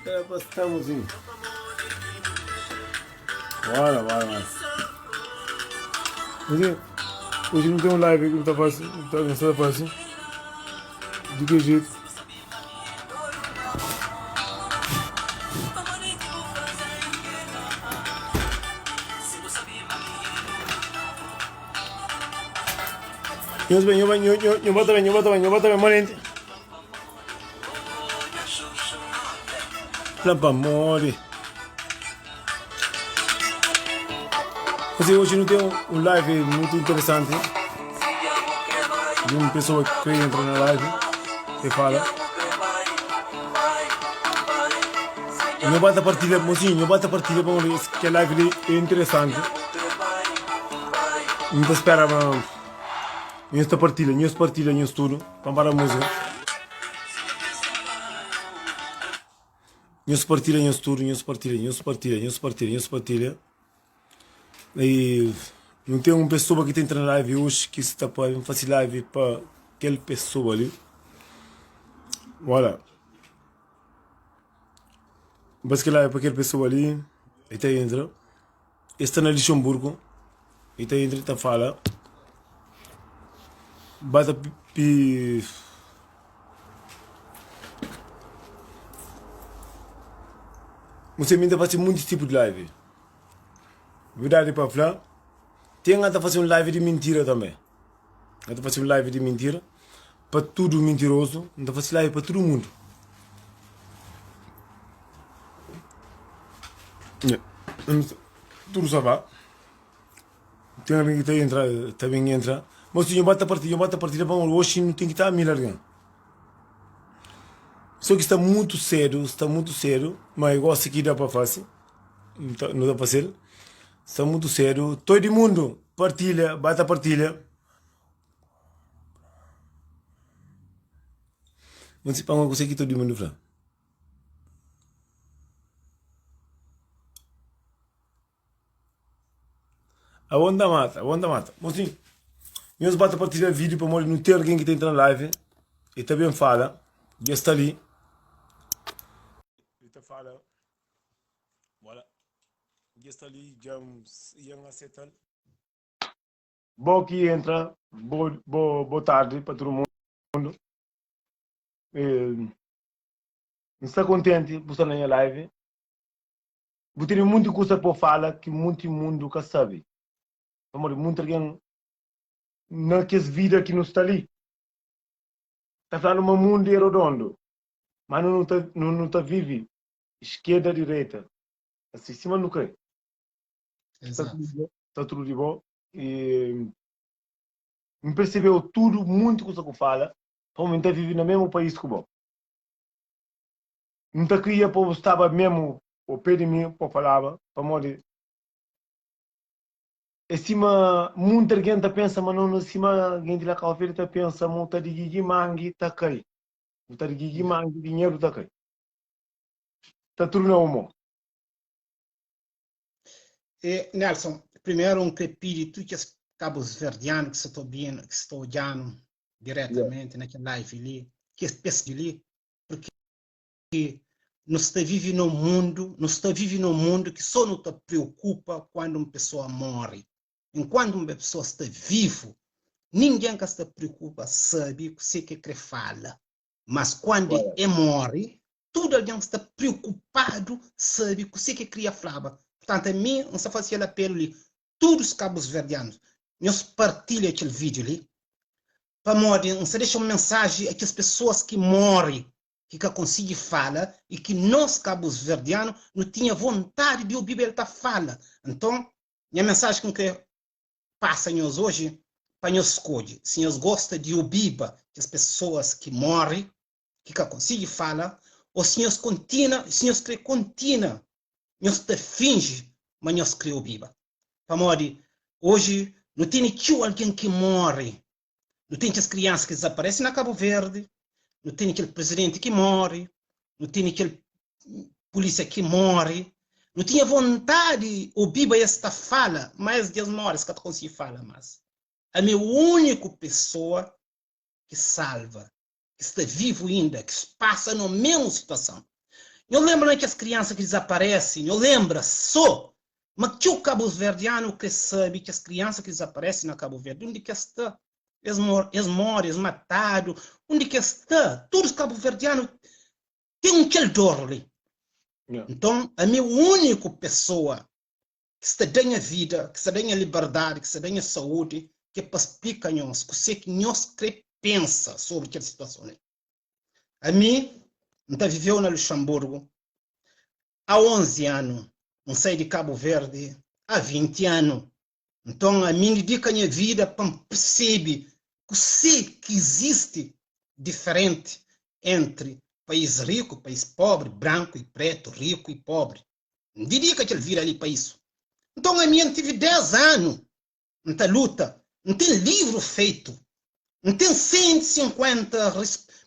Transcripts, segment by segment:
É, estamos indo. Bora. Hoje não tem um live que não está fácil. Não está fácil. De que jeito? Eu boto bem, morente. Lampa mole. Hoje não tem um live muito interessante de uma pessoa que entra na live e fala. Eu bato a partida, mocinho, para ver que a live é interessante. Não espera, mas esta partilha, tudo, para a música. Não se partilha. E não tem uma pessoa que entra na live hoje que está para fazer live para aquela pessoa ali. Olha. Mas que live para aquela pessoa ali, e está entra. Está na Luxemburgo, e está entra, está fala. Bata pi. Você me faz muitos tipos de live. Verdade para falar. Tem a fazer um live de mentira também. A fazer um live de mentira. Para tudo mentiroso. A fazer live para todo mundo. Tudo só vai. Tem alguém que entra, também entra. Mas se eu bato a partida, hoje não tem que estar a mirar alguém. Só que está muito sério, mas igual aqui dá para fazer. Não dá para fazer. Está muito sério. Todo mundo partilha, bata a partilha. Mas se uma coisa que todo mundo fala. A onda mata. Mas sim, eu bata a partilha vídeo para não ter alguém que está na live. E também fala. Já está ali. Ele fala. Voilà. Já está ali, já aceitar. Bom que entra, boa tarde para todo mundo. Está contente por estar na live. Vou ter muita coisa para falar que muito mundo quer saber. Amor, muito alguém não quer vida que não está ali. Está falando um mundo é redondo, mas não está vive esquerda direita. Assim, cima não quer. Está tudo de bom. E me percebeu tudo, muito coisa que eu falo. Para mim, está vivendo no mesmo país que eu. Não está queria para estava mesmo ao pé de mim para falar, para morrer. Em cima, muita gente pensa, mas não em cima, gente lá calveira está pensa, muita de gigi mangue está cai. Muita de gigi mangue, dinheiro está cai. Está tudo na humor. Nelson, primeiro pedir tu que os cabos verdianos que estou olhando diretamente naquela live ali, que espécie ali, porque nós vivemos num mundo que só não te preocupa quando uma pessoa morre. Enquanto uma pessoa está vivo, ninguém que se preocupa sabe o que quer fala. Mas quando morre, todo alguém está preocupado sabe o que queria falar. Portanto, a mim, não se fazia apelo ali, todos os cabos verdianos, nós partilham aquele vídeo ali, para morrer, não se deixa uma mensagem a que as pessoas que morrem, que conseguem falar, e que nós, cabos verdianos, não tinha vontade de ouvir ele fala. Então, minha mensagem que passa-nos hoje, para nós escolher, se nós gostam de ouvir as pessoas que morrem, que conseguem falar, ou se nós continua, nós te finge, mas nós queremos ouvir. Para morrer, hoje, não tem alguém que morre, não tem as crianças que desaparecem na Cabo Verde, não tem aquele presidente que morre, não tem aquele polícia que morre, não tinha vontade de ouvir esta fala, mas Deus morre, que não consigo falar mais. A minha única pessoa que salva, que está vivo ainda, que passa na mesma situação. Eu lembro que as crianças que desaparecem, eu lembro só, mas que o cabo-verdiano que sabe que as crianças que desaparecem na Cabo Verde, onde que está? Eles morrem, eles mataram, onde que está? Todos os cabo-verdianos têm aquele dor ali. Então, a minha única pessoa que está dando a vida, que está dando a liberdade, que está dando a saúde, que é para explicar-nos, que sei que nós pensa sobre aquela situação. A mim, não viveu na Luxemburgo há 11 anos, não saí de Cabo Verde há 20 anos. Então, a mim dedica a minha vida para perceber que sei que existe diferente entre país rico, país pobre, branco e preto, rico e pobre. Não dedica que ele vira ali para isso. Então, a minha tive 10 anos nessa luta, não tem livro feito, não tem 150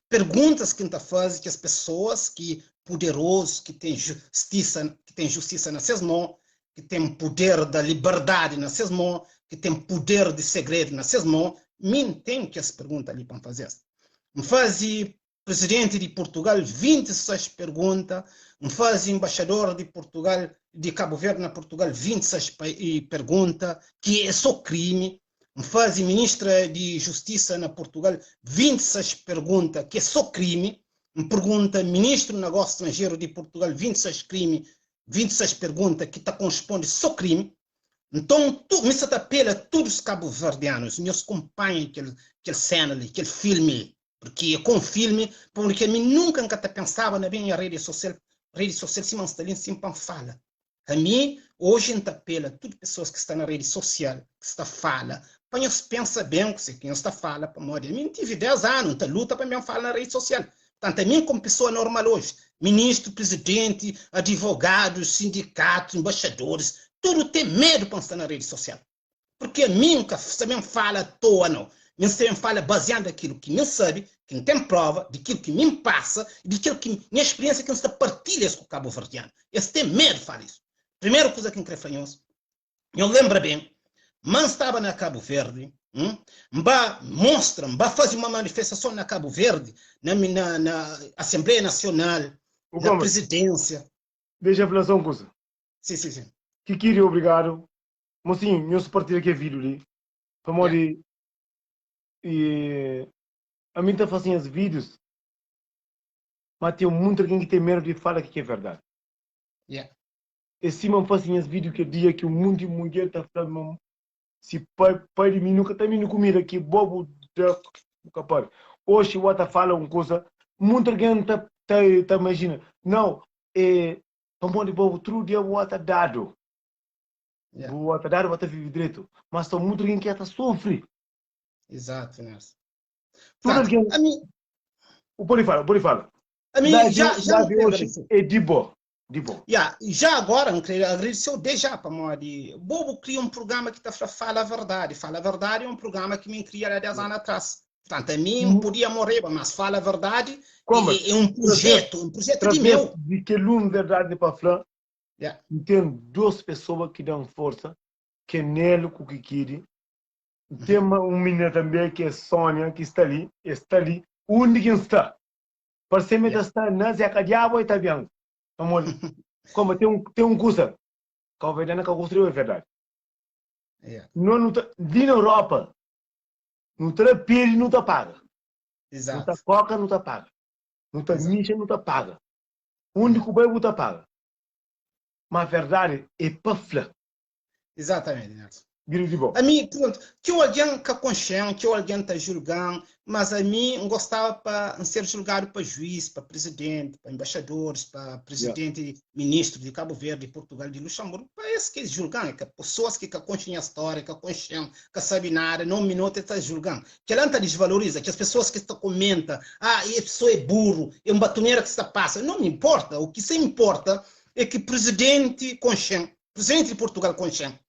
perguntas que a faz que as pessoas que poderosos, que têm justiça nas suas mãos, que têm poder da liberdade nas suas mãos, que têm poder de segredo nas suas mãos, mim tem que as perguntas ali para fazer. Me faz presidente de Portugal 26 perguntas, me faz embaixador de Portugal, de Cabo Verde na Portugal 26 perguntas, que é só crime. Me faz ministra de Justiça na Portugal 26 perguntas, que é só crime. Me pergunta ministro do Negócio Estrangeiro de Portugal 26 crime, 26 perguntas que corresponde só crime. Então, me apela a todos os cabo-verdianos, meus companheiros, aquele cena ali, aquele filme, porque com filme, porque mim nunca pensava na minha rede social Simão Stalin sempre fala. A mim, hoje, a apela a todas as pessoas que estão na rede social, que está fala, para nós pensar bem o que quem está fala, para morrer. A mim tive 10 anos, então luta para mim falar na rede social. Portanto, a mim como pessoa normal hoje, ministro, presidente, advogados, sindicatos, embaixadores, tudo tem medo para estar na rede social. Porque a mim nunca também fala à toa, não. Eu também fala baseado naquilo que me sabe, que não tem prova, daquilo que me passa, daquilo que minha experiência que não está partilha com o cabo-verdiano. Eles têm medo de falar isso. Primeira coisa que eu quero falar, eu lembro bem, mas estava na Cabo Verde, mostra, fazer uma manifestação na Cabo Verde, na Assembleia Nacional, na presidência. Deixa eu falar só uma coisa. Sim. Que queria obrigado, mas sim, eu sou partilha que é vídeo ali, para morrer. E a mim está fazendo os vídeos, mas tem muito alguém que tem medo de falar que é verdade. E se não fazem os vídeos que eu digo que o mundo e mulher está falando, se pai de mim nunca está vindo comida que bobo da capaz. Hoje o outro fala uma coisa, muito alguém tá imagina. Não, vamos de bobo, tudo dia o outro dado. O outro dado vai viver direito, mas são muito alguém que está sofre. Exato, Nelson. Tudo alguém. O pode falar. A mim já hoje é de boa. Já agora, agradeceu já para morrer. Bobo cria um programa que está fala a verdade. Fala a verdade é um programa que me cria há 10 anos atrás. Portanto, a mim podia morrer, mas fala a verdade é um projeto de meu. De que lume verdade para falar, tem 2 pessoas que dão força, que é Nelo Kukikiri. Tem uma menina também que é Sônia, que está ali. Onde que está? Parece que está na Zeca Diabo e está bem. Como tem um curso, que a verdade que construiu é verdade. Não tá, na Europa, não está pele, não está paga. Não está coca, não está paga. Não está micha, não está paga. Onde o bebo está paga. Mas a verdade é para falar. Exatamente, Nelson. Bom. A mim, pronto, que alguém que consciente, que alguém está julgando, mas a mim gostava para ser julgado para juiz, para presidente, para embaixadores, para presidente, ministro de Cabo Verde, de Portugal, de Luxemburgo, para esse que julgam, que pessoas que conhecem a história, que conhecem, que sabem nada, não minuto está julgando. Que ela não desvaloriza, que as pessoas que estão comentam, essa pessoa é burro, é um batoneiro que está passando, não me importa. O que se importa é que presidente de Portugal consciente,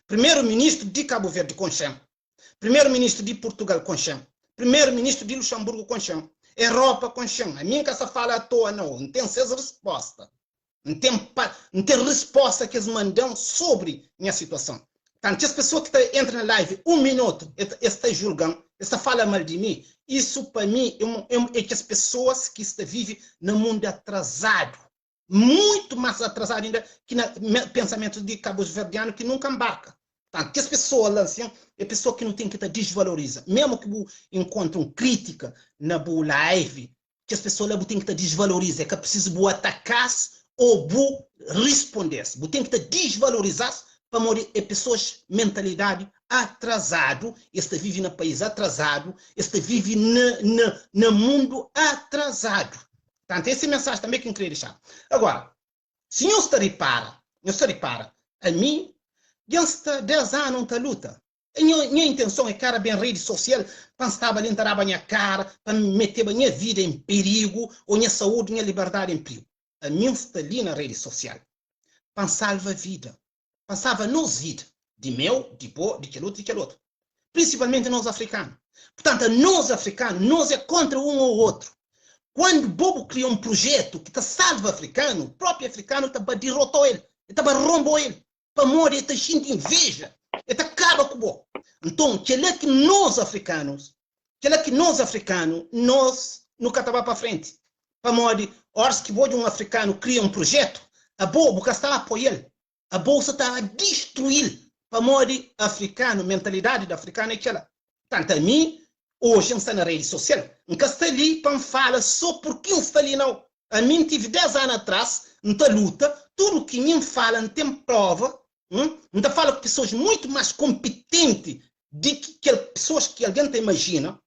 primeiro-ministro de Cabo Verde, Conchem. Primeiro-ministro de Portugal, Conchem. Primeiro-ministro de Luxemburgo, Conchem. Europa, Conchem. A minha casa fala à toa, não tem essa resposta. Não tem resposta que eles mandam sobre minha situação. Tanto as pessoas que entram na live, 1 minuto, está julgando, está falando mal de mim. Isso, para mim, é que as pessoas que vivem no mundo atrasado, muito mais atrasado ainda que no pensamento de cabos verdiano que nunca embarca. Tanto que as pessoas lá assim, é pessoa que não tem que estar desvaloriza. Mesmo que encontram crítica na live, que as pessoas lá têm que estar desvaloriza, é que é preciso atacar ou responder. Tem que estar desvalorizar para morrer é pessoas mentalidade atrasado, este vive no país atrasado, este vive no mundo atrasado. Portanto, essa mensagem também que eu queria deixar. Agora, se eu estou repara, a mim, já está 10 anos não luta. Minha intenção é cara bem rede social, para estar ali entrar a minha cara, para meter a minha vida em perigo, ou minha saúde, minha liberdade em perigo. A mim está ali na rede social, para salvar a vida. Passava nos vidas, de meu, de bo, de aquele outro. Principalmente nós africanos. Portanto, nós africanos, nós é contra um ou outro. Quando Bobo criou um projeto que salva africano, o próprio africano derrotou ele, ele rombou ele, para morrer, ele está inveja, ele acaba com o Bobo. Então, aquele que nós africanos, nós nunca estava para frente. Para morrer, horas que um africano cria um projeto, a Bobo que está a apoiar ele. A bolsa está a destruir para morrer africano, mentalidade da africana é aquela. Tanto a mim, hoje está na rede social, nunca está ali para falar só porque está ali não. A mim tive 10 anos atrás, não luta, tudo que me fala não tem prova, não fala com pessoas muito mais competentes do que pessoas que alguém te imagina,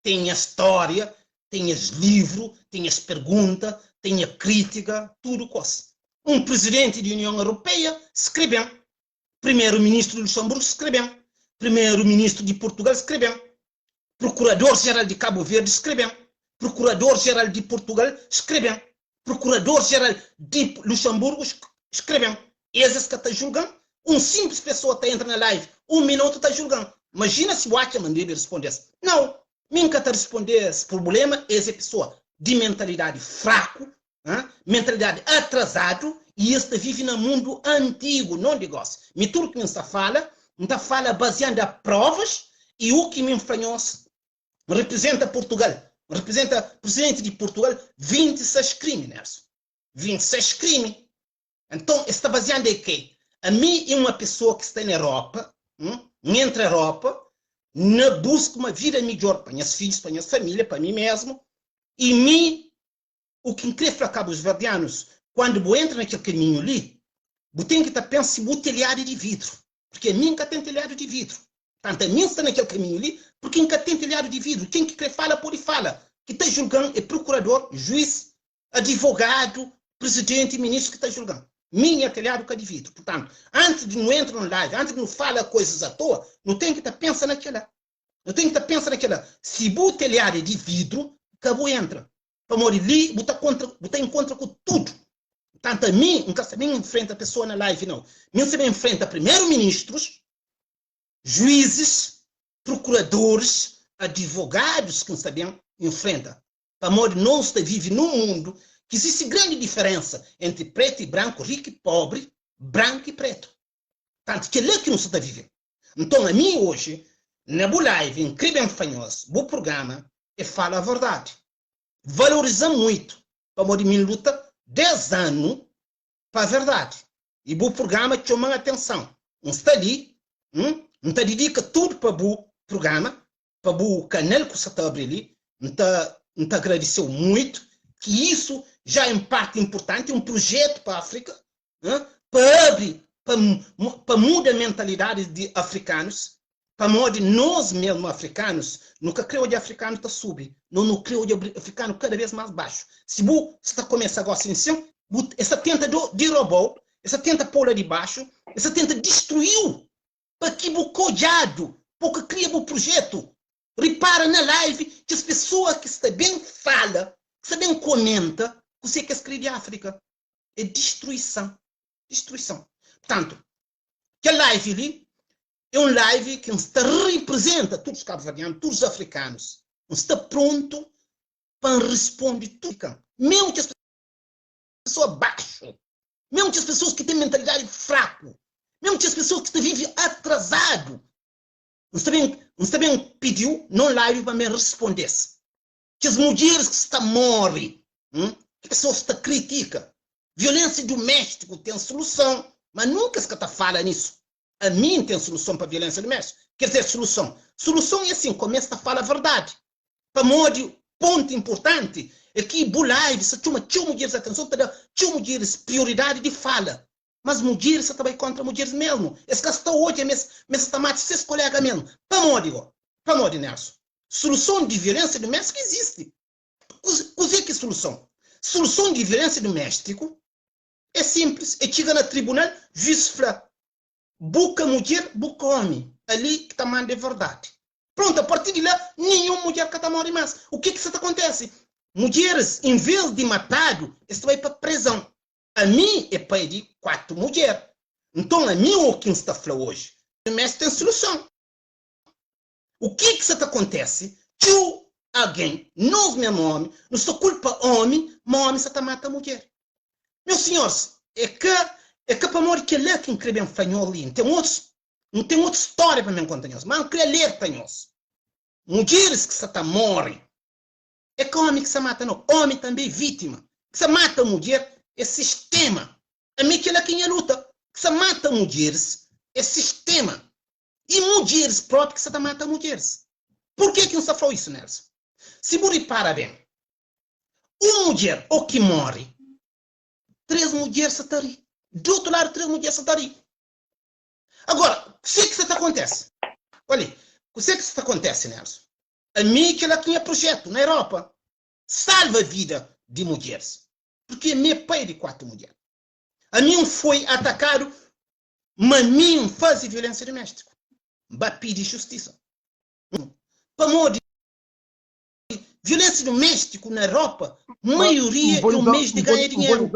tem a história, tem os livros, tem as perguntas, tem a crítica, tudo coisa. Um presidente da União Europeia escreveu, primeiro-ministro de Luxemburgo escreveu, primeiro-ministro de Portugal escreveu, procurador-geral de Cabo Verde escreveu, procurador-geral de Portugal escreveu, procurador-geral de Luxemburgo escreveu. Esses que estão julgando, simples pessoa está entrando na live, 1 minuto está julgando. Imagina se o Watchman deve responder. Não, nunca está responder esse problema, essa pessoa de mentalidade fraco, mentalidade atrasado, e este vive no mundo antigo, não negócio. Me tudo que me fala baseado em provas, e o que me falhou representa Portugal, representa o presidente de Portugal, 26 crimes, Nelson. 26 crimes. Então, está baseado em quê? A mim é uma pessoa que está na Europa, entra na Europa, busca uma vida melhor para meus filhos, para minha família, para mim mesmo, e o que incrível para cabos verdianos, quando eu entro naquele caminho ali, eu tenho que estar pensando em telhado de vidro, porque a mim nunca tem telhado de vidro. Tanto a mim está naquele caminho ali, porque nunca tem telhado de vidro. Quem que fala, pode falar. Que está julgando é procurador, juiz, advogado, presidente, ministro que está julgando. Minha telhado de vidro. Portanto, antes de não entrar no live, antes de não falar coisas à toa, não tem que estar pensando naquela. Não tem que estar pensando naquela. Se o telhado é de vidro, acabou entra. Para morrer ali, você encontra com tudo. Tanto a mim, nunca se enfrenta a pessoa na live, não. Mim se enfrenta primeiro-ministros, juízes, procuradores, advogados que não sabem enfrenta. Para morrer, nós vivemos num mundo que existe grande diferença entre preto e branco, rico e pobre, branco e preto. Tanto que é que não se está vivendo. Então, a mim hoje, na live, incrível em fanhoso, o programa, é fala a verdade. Valoriza muito. Para morrer, minha luta 10 anos para a verdade. E o programa chama a atenção. Não está ali, não está dedica tudo para o programa, para o canal que você está abrindo ali, não está agradeceu muito, que isso já é parte importante, um projeto para a África, para abrir, para mudar a mentalidade de africanos, para modo nós mesmos africanos, nunca creio de africano está subir, não creio de africano cada vez mais baixo. Se você está começando agora assim, essa tenta de robô, essa tenta pôr de baixo, essa tenta destruir, para que o cojado, porque cria o projeto. Repara na live que as pessoas que estão bem falam, que estão bem comenta, que você quer escrever de África. É destruição. Destruição. Portanto, que a live ali é um live que está representa todos os cabo-verdianos, todos os africanos. Está pronto para responder tudo. Mesmo que as pessoas baixas, mesmo que as pessoas que têm mentalidade fraca, Mesmo que as pessoas que vivem atrasado. Nós também pediu, não live para me responder. Que as mulheres que estão morrem, que pessoas que criticam. Violência doméstica tem solução, mas nunca se fala nisso. A mim tem solução para violência doméstica. Quer dizer, solução. Solução é assim, começa a falar a verdade. Para modo, ponto importante, é que o live, se tinha mulheres, atenção, tinha mulheres, prioridade de fala. Mas mulheres, você também contra mulheres mesmo. Esse caso está hoje, mas está matando seus colegas mesmo. Para modo, Nelson. Solução de violência doméstica existe. O que é solução? Solução de violência doméstica é simples. É chegar no tribunal, juiz fala, busca mulher, busca homem. Ali que está mandando a verdade. Pronto, a partir de lá, nenhuma mulher que está morrendo mais. O que acontece? Mulheres, em vez de matado, eles vão para a prisão. A mim é pai de 4 mulheres. Então, a mim o que está falando hoje? Mas tem solução. O que acontece? Tu, alguém, nós mesmo homem, não só culpa homem, mas homem está mata a mulher. Meus senhores, é que para morrer que é que escreve em espanhol ali. Não tem outra história para me contar, mas não queria ler para nós. Mulheres que está morrem. É que homem que se mata, não. Homem também é vítima. Que se mata a mulher é sistema. A mim que é quem é luta. Que se mata mulheres é sistema. E mulheres próprias que se mata mulheres. Por que não se falou isso, Nelson? Se você para bem, uma mulher ou que morre, 3 mulheres se estão ali. Do outro lado, 3 mulheres se estão ali. Agora, o que isso acontece? Olha, o que isso acontece, Nelson? A mim que ela tinha projeto na Europa. Salva a vida de mulheres. Porque meu pai é de 4 mulheres. A mim foi atacado, mas mim faz violência doméstica. Vai pedir justiça. Para morrer. Violência doméstica na Europa, a maioria é o mês de ganhar dinheiro.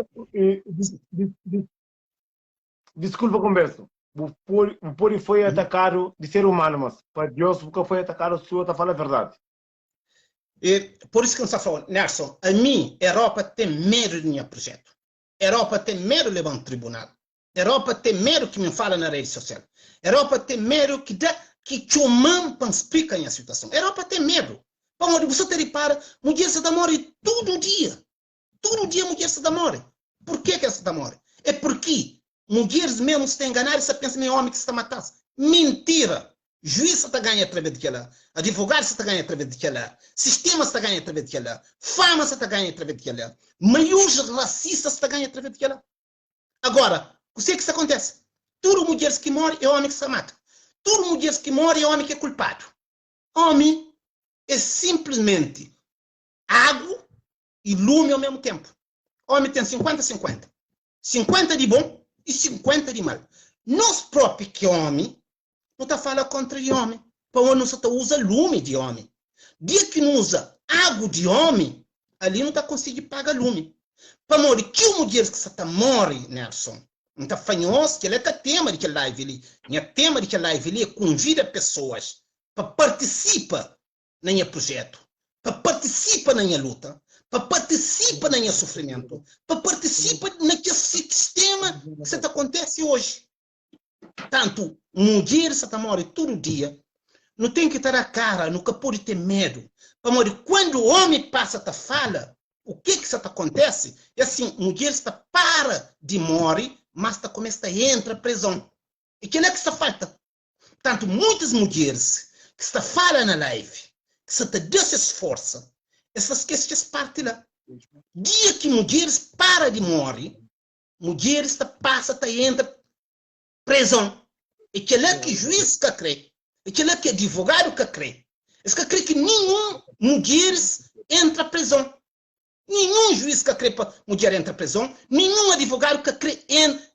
Desculpa a conversa. O Pori foi atacado de ser humano, mas para Deus nunca foi atacado, o senhor está falando a verdade. Por isso que não está falando, Nelson, a mim, a Europa tem medo do meu projeto. A Europa tem medo de levar um tribunal. A Europa tem medo que me fala na rede social. A Europa tem medo que chumam para explicar a situação. A Europa tem medo. Para você ter para, mulher se morre todo dia. Todo dia mulher se morre. Por que se morre? É porque mulheres mesmo se enganar e se pensam em homem que se matando. Mentira! Juiz está ganhando através daquela, advogado está ganhando através daquela, sistema está ganhando através daquela, fama está ganhando através daquela, maiores racistas está ganhando através daquela. Agora, o que é que isso acontece? Tudo mulheres que morrem é homem que se mata. Tudo mulheres que morrem é homem que é culpado. Homem é simplesmente água e lume ao mesmo tempo. Homem tem 50-50. 50 de bom e 50 de mal. Nós próprios que homem, não está falando contra o homem. Para não só usa lume de homem. Dia que não usa água de homem, ali não está conseguindo pagar lume. Para morrer, que mulheres que está morre, Nelson? Não está fanhoso, que ele é tema de que live ali. E o tema de que live ali é convida pessoas para participar no meu projeto, para participar na minha luta, para participar no meu sofrimento, para participar naquele sistema que acontece hoje. Tanto mulheres que morrem todo dia, não tem que estar a cara, nunca pode ter medo. Para morrer, quando o homem passa a fala, o que acontece? É assim, mulheres para de morrer, mas começa a entrar na prisão. E que é que está falta? Tanto muitas mulheres que está falando na live, que está dando esforço, essas questões partem lá. Dia que mulheres para de morrer, mulheres passa a entrar prisão. E que é que juiz que crê, e que é que advogado que crê. Esse que crê que nenhum mulheres entra prisão. Nenhum juiz que crê para mulher entra prisão, nenhum advogado que crê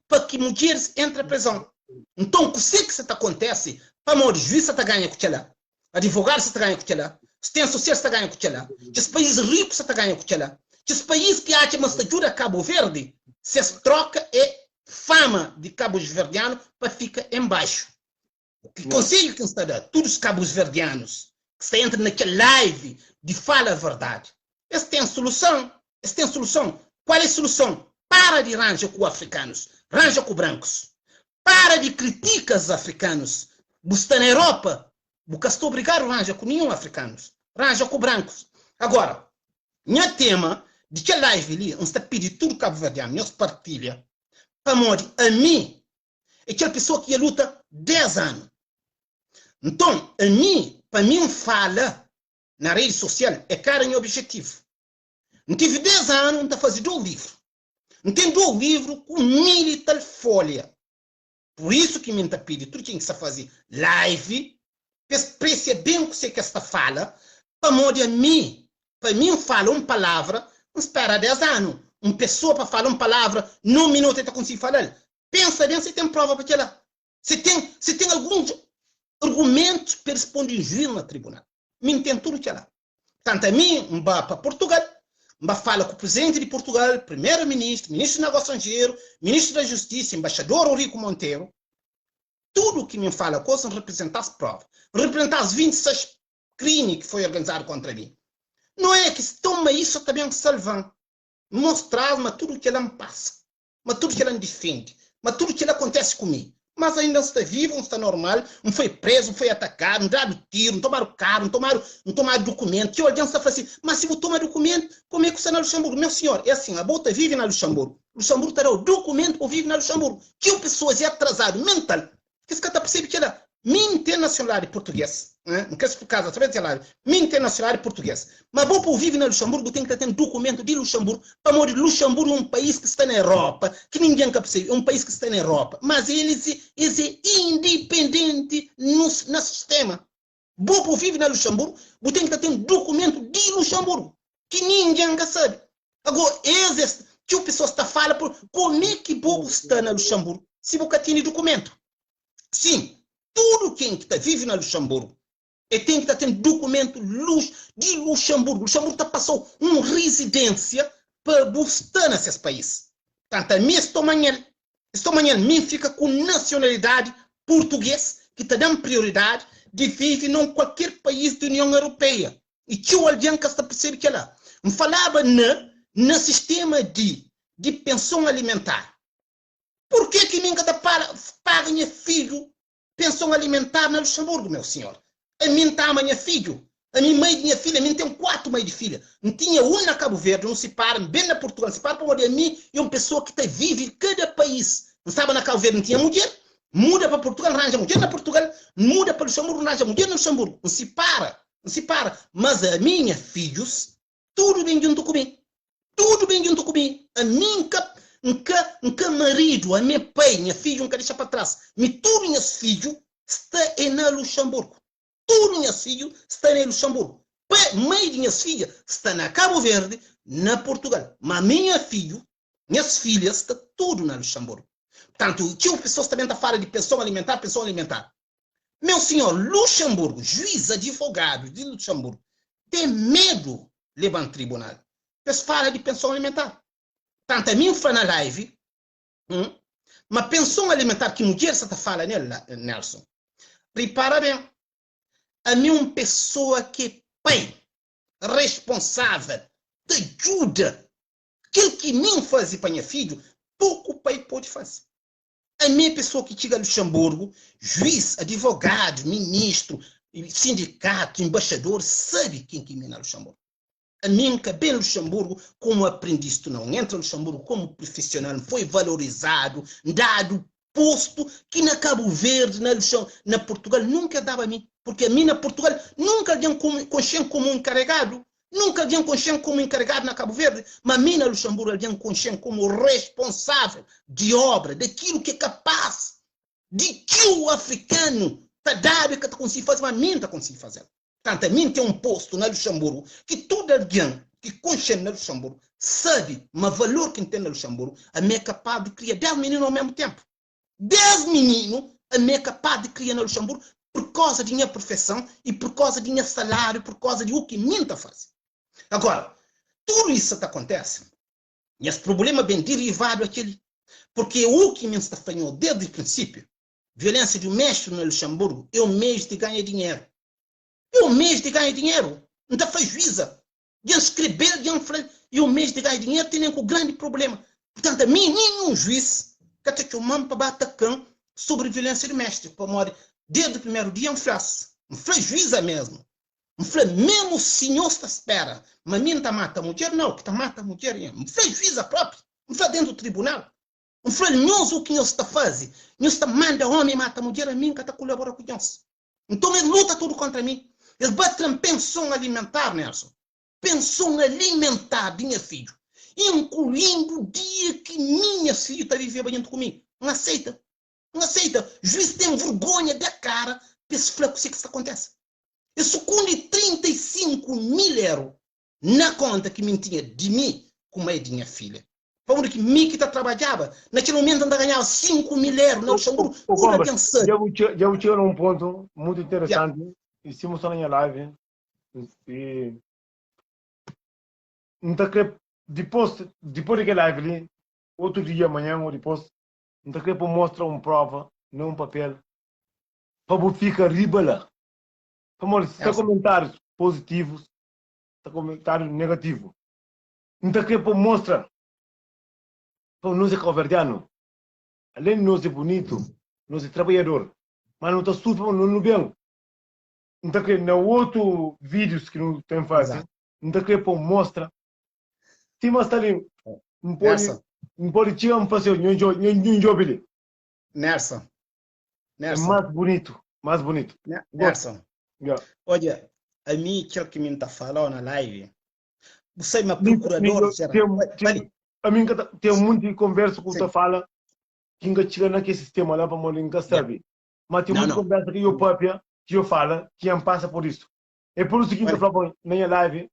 para que mulheres entrem prisão. Então, o que isso acontece? Para morrer, juiz está ganhando com ela, advogado está ganhando com ela, assistente social está ganhando com ela, os países ricos está ganhando com ela, os países que acham que ajuda Cabo Verde, se troca é fama de Cabo Verdeano para ficar embaixo. O que conselho que está dando? Todos os Cabos Verdeanos que estão entrando naquela live de fala a verdade. Eles têm solução. Eles têm solução. Qual é a solução? Para de arranjar com africanos. Arranja com brancos. para de criticar os africanos. Você está na Europa, você está obrigado a arranjar com nenhum africanos, arranja com brancos. Agora, minha tema de que live ali, onde está pedindo tudo cabo-verdiano, nós partilha, para morrer a mim, é aquela pessoa que luta 10 anos. Então, a mim, para mim fala na rede social, é cara em objetivo. Não tive 10 anos, não está fazendo 2 livros. Não tem 2 livros com 1000 e tal folha. Por isso que me está pedindo tudo quem está fazendo live, aprecia bem o que você está fala, para morrer a mim. Para mim fala uma palavra, não espera 10 anos. Uma pessoa para falar uma palavra, num minuto está conseguindo falar. Pensa bem se tem prova para aquela. Se tem algum argumento para responder em juízo no tribunal. Me tem tudo que lá. Tanto a mim, vá para Portugal, vá falar com o presidente de Portugal, primeiro-ministro, ministro dos Negócios Estrangeiros, ministro da Justiça, embaixador Eurico Monteiro. Tudo que me fala coisa representar as provas. Representar as 26 crimes que foi organizado contra mim. Não é que se toma isso também salvando. Mostrar-me tudo que ela me passa, mas tudo que ela me defende, mas tudo que ela acontece comigo. Mas ainda está vivo, não está normal, não foi preso, não foi atacado, não dado tiro, não tomaram carro, não tomaram documento. Que alguém está falando assim, mas se você toma documento, como é que você está na Luxemburgo? Meu senhor, é assim, a bota vive na Luxemburgo. Luxemburgo terá o documento para viver na Luxemburgo. Que o pessoa é atrasado, mental. Que esse cara está percebendo que ela minha internacionalidade portuguesa, né? Não quero explicar através de lá, minha internacionalidade portuguesa. Mas vou para viver na Luxemburgo, tem que ter um documento de Luxemburgo, para morrer. Luxemburgo é um país que está na Europa, que ninguém quer perceber, é um país que está na Europa, mas eles é independente no sistema. Vou para viver na Luxemburgo, vou ter que ter um documento de Luxemburgo, que ninguém quer saber. Agora, que o pessoal está falando, como é que vou estar na Luxemburgo se você tem documento? Sim. Tudo quem vive na Luxemburgo e tem que ter documento de Luxemburgo. Luxemburgo está passando uma residência para buscar nesses países. Tanto a minha estou amanhã, mim fica com nacionalidade portuguesa, que está dando prioridade de viver em qualquer país da União Europeia. E que o alguém que está percebendo que lá. Me falava no sistema de pensão alimentar. Por que ninguém paga meu filho pensão alimentar na Luxemburgo, meu senhor? A mim está minha filho. A minha mãe e minha filha, a mim tem 4 mães de filha. Não tinha uma na Cabo Verde, não se para, bem na Portugal, se para para morrer a mim e uma pessoa que vive em cada país. Não sabe na Cabo Verde, não tinha mulher, muda para Portugal, arranja mulher na Portugal, muda para Luxemburgo, arranja mulher no Luxemburgo. Não se para. Mas a minha filhos, tudo bem junto comigo. Tudo bem junto comigo. A mim, nunca marido, a minha pai, minha filha, nunca deixa para trás. Tudo meus filhos está na Luxemburgo. Tudo meus filhos está na Luxemburgo. Mãe de minhas filhas está na Cabo Verde, na Portugal. Mas minhas filhas está tudo na Luxemburgo. Portanto, que o pessoal também está falando de pensão alimentar. Meu senhor, Luxemburgo, juiz, advogado de Luxemburgo, tem medo de levar em tribunal. Eles falam de pensão alimentar. Tanto a mim foi na live, mas pensão alimentar que mulher está falando, Nelson. Prepara bem. A mim uma pessoa que é pai, responsável, te ajuda. Aquilo que nem faz para meu filho, pouco o pai pode fazer. A minha pessoa que chega a Luxemburgo, juiz, advogado, ministro, sindicato, embaixador, sabe quem que é na Luxemburgo. A mim, que bem Luxemburgo, como aprendiz, tu não entra no Luxemburgo como profissional, foi valorizado, dado posto que na Cabo Verde, na Portugal, nunca dava a mim. Porque a mim na Portugal nunca havia consciente como encarregado. Nunca havia consciente como encarregado na Cabo Verde. Mas a mim na Luxemburgo havia consciente como responsável de obra, daquilo que é capaz, de que o africano está dado e que está conseguindo fazer, mas a mim está conseguindo fazer. Portanto, a mim tem um posto na Luxemburgo que todo alguém que consciente na Luxemburgo sabe o valor que tem na Luxemburgo, a mim é capaz de criar 10 meninos ao mesmo tempo. 10 meninos a mim é capaz de criar na Luxemburgo por causa de minha profissão e por causa de meu salário, por causa de o que mim está fazendo. Agora, tudo isso acontece e esse problema bem derivado daquele, porque o que me está fazendo desde o princípio, violência de um mestre no Luxemburgo é um mês de ganhar dinheiro. É um mês de ganhar dinheiro. Não está faz juíza. De escrever, e um mês de ganhar dinheiro tem um grande problema. Portanto, a mim, nenhum juiz que está chamando para bater cão, sobre violência doméstica. Para morrer desde o primeiro dia, juíza mesmo. Mesmo o senhor está à espera, mas mim está mata a mulher, não, que está mata a mulher, juíza própria, dentro do tribunal. O que nós está fazendo? Nós está manda homem mata a mulher, a mim que está colaborando com nós. Então ele luta tudo contra mim. Ele bate em pensão alimentar, Nelson. Pensão alimentar, minha filho. Incluindo o dia que minha filha está vivendo junto comigo. Não aceita. Não aceita. O juiz tem vergonha da cara para esse flaco que isso acontece. Isso com 35 mil euros na conta que me tinha de mim, como é de minha filha. Para que mim que está trabalhava, naquele momento ainda ganhava 5 mil euros no Luxemburgo. Já vou chegar num ponto muito interessante. E se mostrar na minha live. E então, depois daquela live ali, outro dia, amanhã ou depois, então queria mostrar uma prova, não um papel, para você ficar riba. Se tem comentários positivos, se tem comentários negativos. Então queria mostrar para nós é calverdiano. Além de nós é bonito, nós é trabalhador, mas não está sujo, não bem. Então queria, no outro vídeos que não tem fácil, então queria mostrar. Se mostrar ali, não pode tirar um passeio, não job. Nelson. É mais bonito. Nelson. Yeah. Olha, a mim, aquilo que me está falando na live, você é uma procuradora geral. A mim tem muito de conversa que você fala, que ainda chega naquele sistema lá para morrer, nunca sabe. Mas tem muita conversa que eu própria, que eu falo, que não passa por isso. É por isso que eu falo na minha live.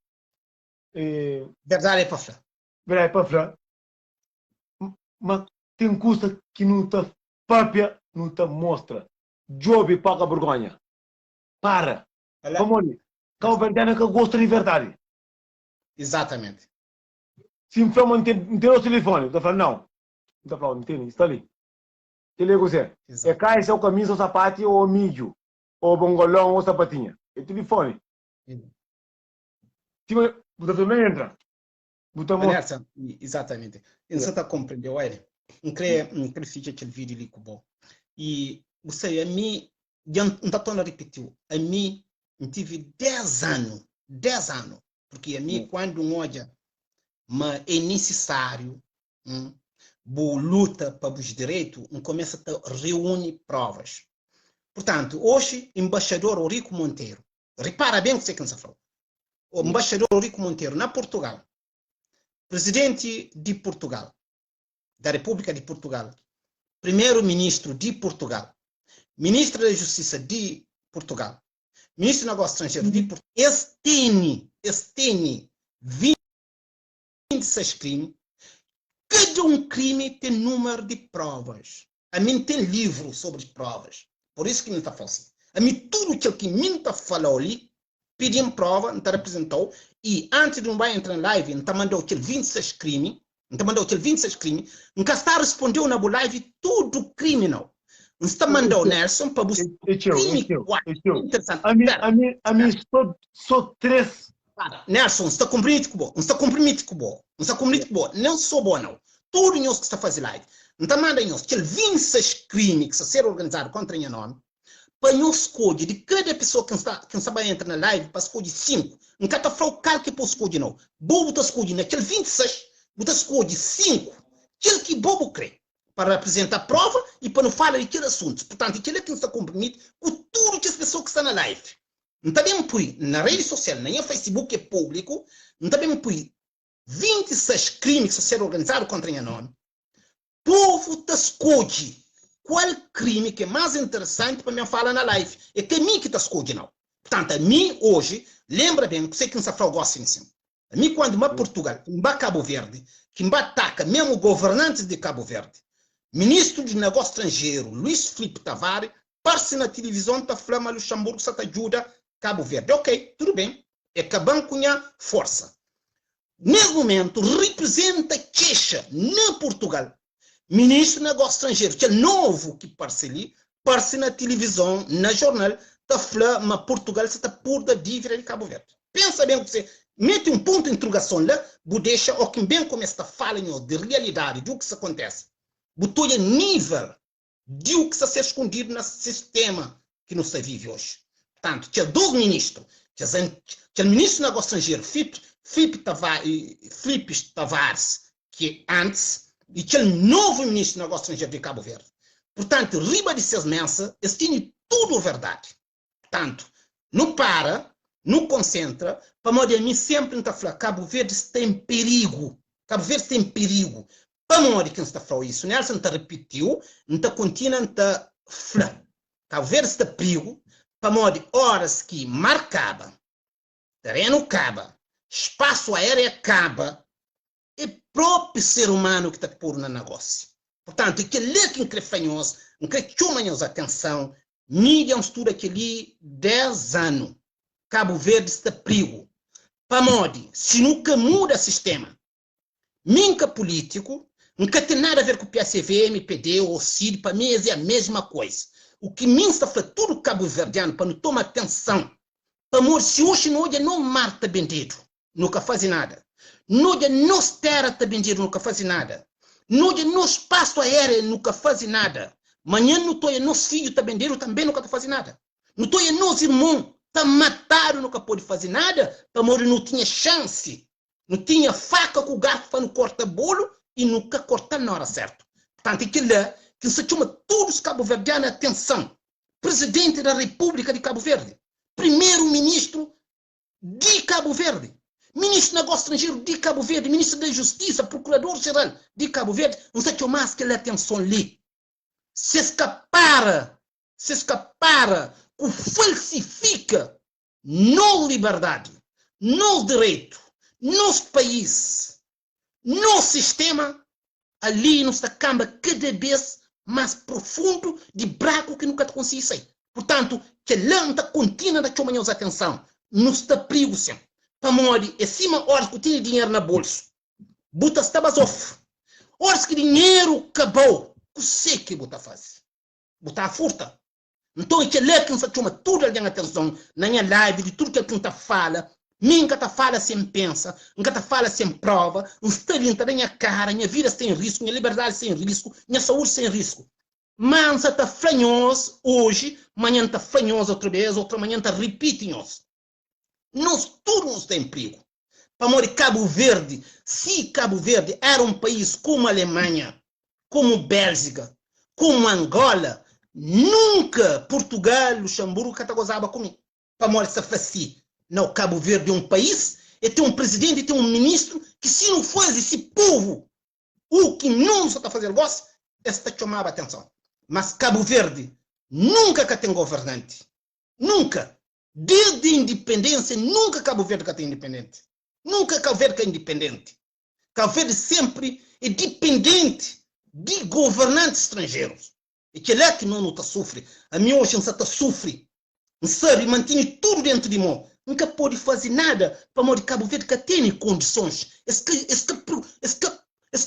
Verdade é para falar. Verdade é para falar. Mas tem coisa que não está própria, não está mostra. Job paga vergonha. Para. Vamos. Cabo Verdeano que gosta de verdade. Exatamente. Se me fala, não tem o telefone. Eu falo, não. Não falo, não tem, está ali. Ele é você. É cá, esse é o camisa, o sapato, ou o mídio, ou o bongolão, ou a sapatinha. É o telefone. Você também entra. Exatamente. Você está compreendendo, olha. Não creio que aquele vídeo ali bom. E você, a mim, não está tão a repetir. A mim, eu tive 10 anos. Porque a mim, quando olha, mas é necessário, boa luta para os direitos, começa a reunir provas. Portanto, hoje, embaixador Eurico Monteiro, repara bem o que você falou. O embaixador Eurico Monteiro, na Portugal, presidente de Portugal, da República de Portugal, primeiro-ministro de Portugal, ministro da Justiça de Portugal, ministro do Negócio Estrangeiro de Portugal, este tem 26 crimes. Cada crime tem número de provas. A mim tem livro sobre provas. Por isso que me está falando assim. A mim tudo aquilo que me está falando ali, pedindo prova, me está apresentou, e antes de não vai entrar em live, me está mandando aquele 26 crimes, nunca está respondendo na live tudo criminal. Não está mandando Nelson para buscar crime. Interessante. A mim só 3. Nelson, está cumprindo com não sou bom, não. Tudo nós que está fazendo live. Não está mandando nós aquele 26 crimes que está sendo organizado contra o nome, para nós escolher de cada pessoa que está entrar na live, para escolher 5. Não está falando que para escolher, não. Bobo está escolhendo naquele 26, você escolhe 5. Aquele que bobo crê, para apresentar prova e para não falar daquele assunto. Portanto, aquele que está comprometido com tudo que as pessoas que estão na live. Não está bem por na rede social, nem no Facebook é público, não está bem por 26 crimes que estão sendo organizados contra o nome. O povo está escolhe qual crime que é mais interessante para me falar na live. É que é mim que está escolhendo, não. Portanto, a mim hoje, lembra bem que você que não sabe falar assim. A mim quando vai Portugal, vai Cabo Verde, que vai ataca mesmo governantes de Cabo Verde, ministro de Negócio Estrangeiro, Luís Filipe Tavares, parece na televisão, está falando Luxemburgo, você ajuda Cabo Verde. Ok, tudo bem. É que a banco tinha força. Nesse momento, representa queixa na Portugal. Ministro do Negócio Estrangeiro, que é novo que parece ali, parece na televisão, na jornal, está falando, mas Portugal está por da dívida de Cabo Verde. Pensa bem que você mete um ponto de interrogação lá, você deixa o que bem começa a falar de realidade, do que isso acontece. Botou a nível de o que está a ser escondido no sistema que nos vive hoje. Portanto, tinha dois ministros, tinha o ministro do Negócio Estrangeiro, Filipe Tavares, que antes, e tinha o novo ministro do Negócio Estrangeiro de Cabo Verde. Portanto, riba de seus mensas, eles têm tudo a verdade. Portanto, não para, não concentra, para modo mim sempre está falando, Cabo Verde está em perigo. Cabo Verde está em perigo. Para modo que está falando isso, Nelson está repetiu, está continua, está falando. Cabo Verde está em perigo, para modo horas que mar acaba, terreno acaba, espaço aéreo acaba, é próprio ser humano que está por no negócio. Portanto, é que lê que increfanhoso, chama-nos atenção, mídia estuda aquele 10 anos. Cabo Verde está perigo. Para modo, se nunca muda o sistema, nunca político, nunca tem nada a ver com o PSV, MPD ou CID, para mim é a mesma coisa. O que me está falando tudo cabo verdeano, para não tomar atenção, para modo, se hoje não mar está vendido, nunca faz nada. Não terra está vendido, nunca faz nada. Não espaço aéreo, nunca faz nada. Amanhã não estou nos filhos está vendido, também nunca faz nada. Não estou nos irmãos está matado, nunca pode fazer nada, para modo não tinha chance. Não tinha faca com o garfo para não cortar bolo e nunca cortar na hora certa. Portanto, aquilo que se chama todos os cabo-verdianos, atenção. Presidente da República de Cabo Verde, primeiro-ministro de Cabo Verde, ministro do Negócio Estrangeiro de Cabo Verde, ministro da Justiça, procurador-geral de Cabo Verde, não sei o que mais que ele atenção ali. Se escapara, o falsifica no liberdade, no direito, no país, no sistema, ali nos camba cada vez mais profundo de buraco que nunca te consegui sair. Portanto, que lanta contínua da chamar a atenção, nos está perigo sempre. Para morrer, e cima horas que tem dinheiro na bolsa, buta estava off. Horas que dinheiro acabou, o que sei que buta faz? Buta a furta. Então, é que ler que se chama tudo a atenção na minha live, de tudo que ele está fala, nunca está fala sem pensa, nunca está fala sem prova, não está limpa na minha cara, minha vida sem risco, minha liberdade sem risco, minha saúde sem risco. Mas está fanhoso hoje, amanhã está fanhoso outra vez, outra manhã está repetindo-nos. Nós todos temos perigo. Para morrer Cabo Verde, se Cabo Verde era um país como a Alemanha, como Bélgica, como Angola, nunca Portugal, Luxemburgo, catagozava comigo. Para morrer se assim. Não, Cabo Verde é um país, e tem um presidente, e tem um ministro, que se não fosse esse povo, o que não está fazendo negócio, esta chamava atenção. Mas Cabo Verde nunca tem governante. Nunca. Desde a independência, nunca Cabo Verde tem independente. Nunca Cabo Verde é independente. Cabo Verde sempre é dependente de governantes estrangeiros. E que é que não está sofre. A minha hoje não está sofre. Não sabe, mantém tudo dentro de mim. Nunca pode fazer nada para morrer Cabo Verde que tem condições. Esse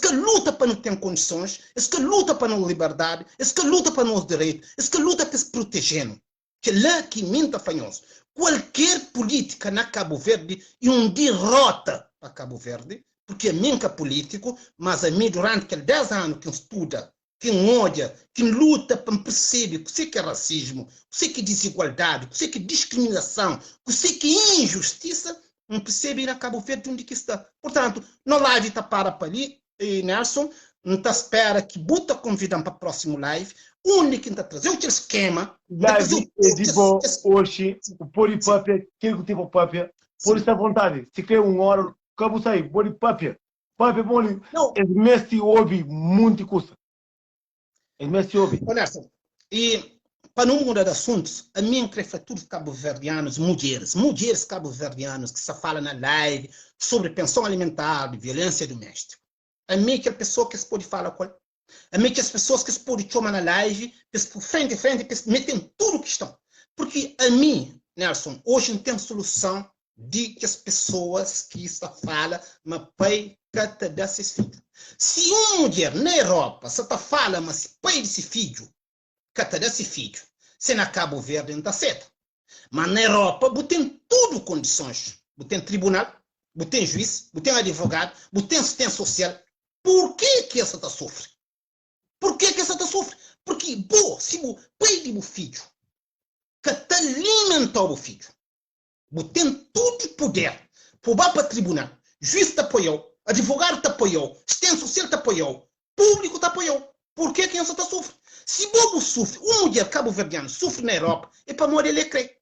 que luta para não ter condições, esse que luta para não liberdade, esse que luta para não direitos, esse que luta para se proteger. Que lá que minta fanhoso. Qualquer política na Cabo Verde é uma derrota para Cabo Verde, porque é minca político, mas a mim durante aqueles 10 anos que estuda, que olha, que luta para perceber o que é racismo, o que é desigualdade, o que é discriminação, o que é injustiça, não percebe na Cabo Verde onde que está. Portanto, na live está para ali, e Nelson, não está espera que buta convidam para o próximo live, onde que está trazendo aquele esquema. Live, digo, hoje, o Polipapia, aquele que tem o papia, por essa vontade, se quer uma hora, acabou sair, Polipapia, papia, boli, é mestre ouve muito custa. É mestre ouve. Nelson, e para não mudar de assuntos, a minha prefeitura de cabo-verdianos, mulheres cabo-verdianos que se fala na live sobre pensão alimentar, violência doméstica. A mim que a pessoa que se pode falar com a mim que as pessoas que se podem chamar na live, que se frente a frente, que se metem tudo que estão. Porque a mim, Nelson, hoje não tem solução de que as pessoas que está fala, mas pai cata desses filhos. Se uma mulher na Europa só está fala, mas pai desse filho, cata desse filho, se na Cabo Verde não está certo. Mas na Europa, tem tudo condições. Tem tribunal, tem juiz, tem advogado, tem assistência social. Por que essa está sofre? Por que essa está sofre? Porque, se o pai de o filho, que te alimenta o filho, você tem todo o poder, por para o tribunal, juiz te apoiou, advogado te apoiou, assistente social te apoiou, público te apoiou. Por que quem só te sofre? Se bobo sofre, uma mulher cabo-verdiana sofre na Europa, é para morrer ele crer.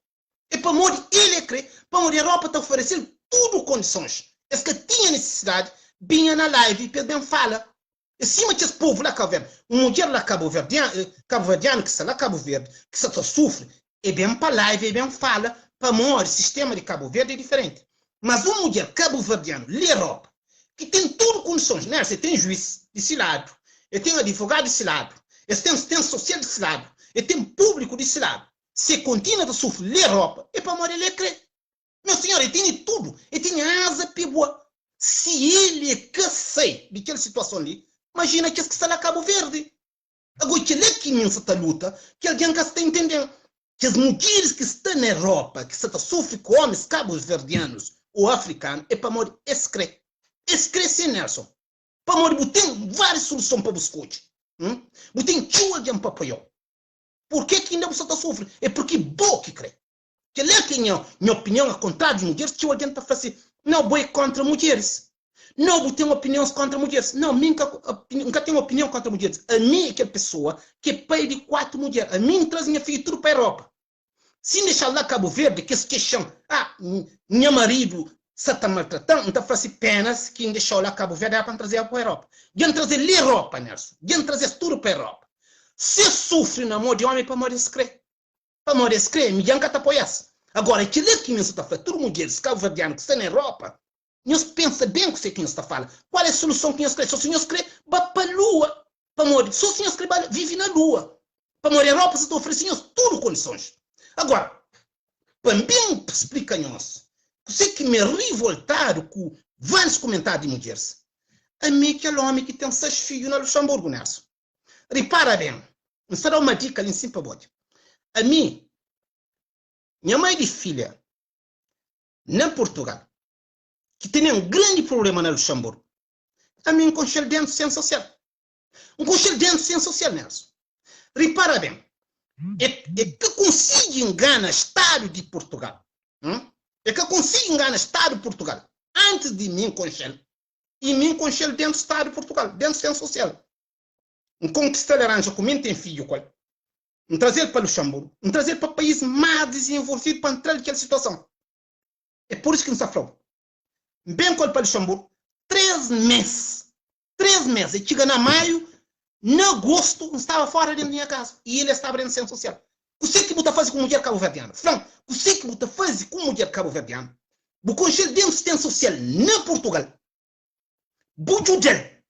É para morrer ele crer, para morrer a Europa te oferecer tudo condições. É que tinha necessidade, vinha na live e bem fala. E cima desse povo lá Cabo Verde, uma mulher lá cabo-verdiana que está lá Cabo Verde, que só sofre, é bem para live, é bem fala, para morrer o sistema de Cabo Verde é diferente. Mas uma mulher cabo-verdiana, na Europa, que tem tudo condições, né? Você tem juiz desse lado, eu tenho advogado desse lado, eu tenho assistência social desse lado, eu tenho público desse lado. Se continua a sofrer na Europa, é para morrer ele crer. Meu senhor, ele tem tudo, ele tem asa piboa. Se ele é que sei daquela situação ali, imagina que está lá Cabo Verde. Agora, que é que imensa luta, que alguém que está entendendo. Que as mulheres que estão na Europa, que estão sofrem com homens cabo-verdianos ou africanos, é para morrer escrever. Escrever sem Nelson. Para morrer, tem várias soluções para buscar. Tem alguém para apoiar. Por que ainda você está sofrendo? É porque boa que crê. Que é que minha opinião é contrária de mulheres, que alguém está fazendo. Não, vou contra mulheres. Não, vou ter opiniões contra mulheres. Não, nunca tenho opinião contra mulheres. A mim é aquela pessoa que é pai de 4 mulheres. A mim traz minha filha tudo para a Europa. Se deixar lá Cabo Verde, que se queixam, meu marido está maltratando, então faz penas que deixar lá Cabo Verde para trazer para a Europa. Vem trazer a Europa, Nelson. Vem trazer tudo para a Europa. Se sofre na mão de homem para morrer escrever. Para morrer escrever, me nunca te apoiasse. Agora, aquilo que me está falando, tudo mulheres cabo-verdianas que estão na Europa, nós pensa bem o que você está falando. Qual é a solução que nós queremos? Se o senhor escreve, vai para a Lua. Para morrer. Se o senhor escreve, vive na Lua. Para morrer na Europa, você está oferecendo tudo condições. Agora, para mim, explica-nos. Você que me revoltaram com vários comentários de mulheres. A mim, aquele homem que tem 6 filhos na Luxemburgo, Nelson. Repara bem. Não será uma dica ali em cima para você. A mim, minha mãe de filha, na Portugal, que tem um grande problema na Luxemburgo, a mim conchelo dentro sem social. Conchelo dentro sem social, Nelson. Repara bem. É que consigo enganar o Estado de Portugal. É que consigo enganar o Estado de Portugal antes de mim conchelo. E mim conchelo dentro do Estado de Portugal, dentro do centro social. Conquistar laranja com mim tem filho, qual? Trazer para Luxemburgo, trazer para o país mais desenvolvido para entrar naquela situação. É por isso que nos aflou. Bem qual para Luxemburgo, 3 meses. 3 meses. E chega na maio, em agosto, estava fora dentro da minha casa. E ele estava dentro do centro social. O que você faz com mulher cabo-verdiana? Franco, o que você faz com mulher cabo-verdiana? O conselho dentro do centro social, na Portugal. Vou ajudar.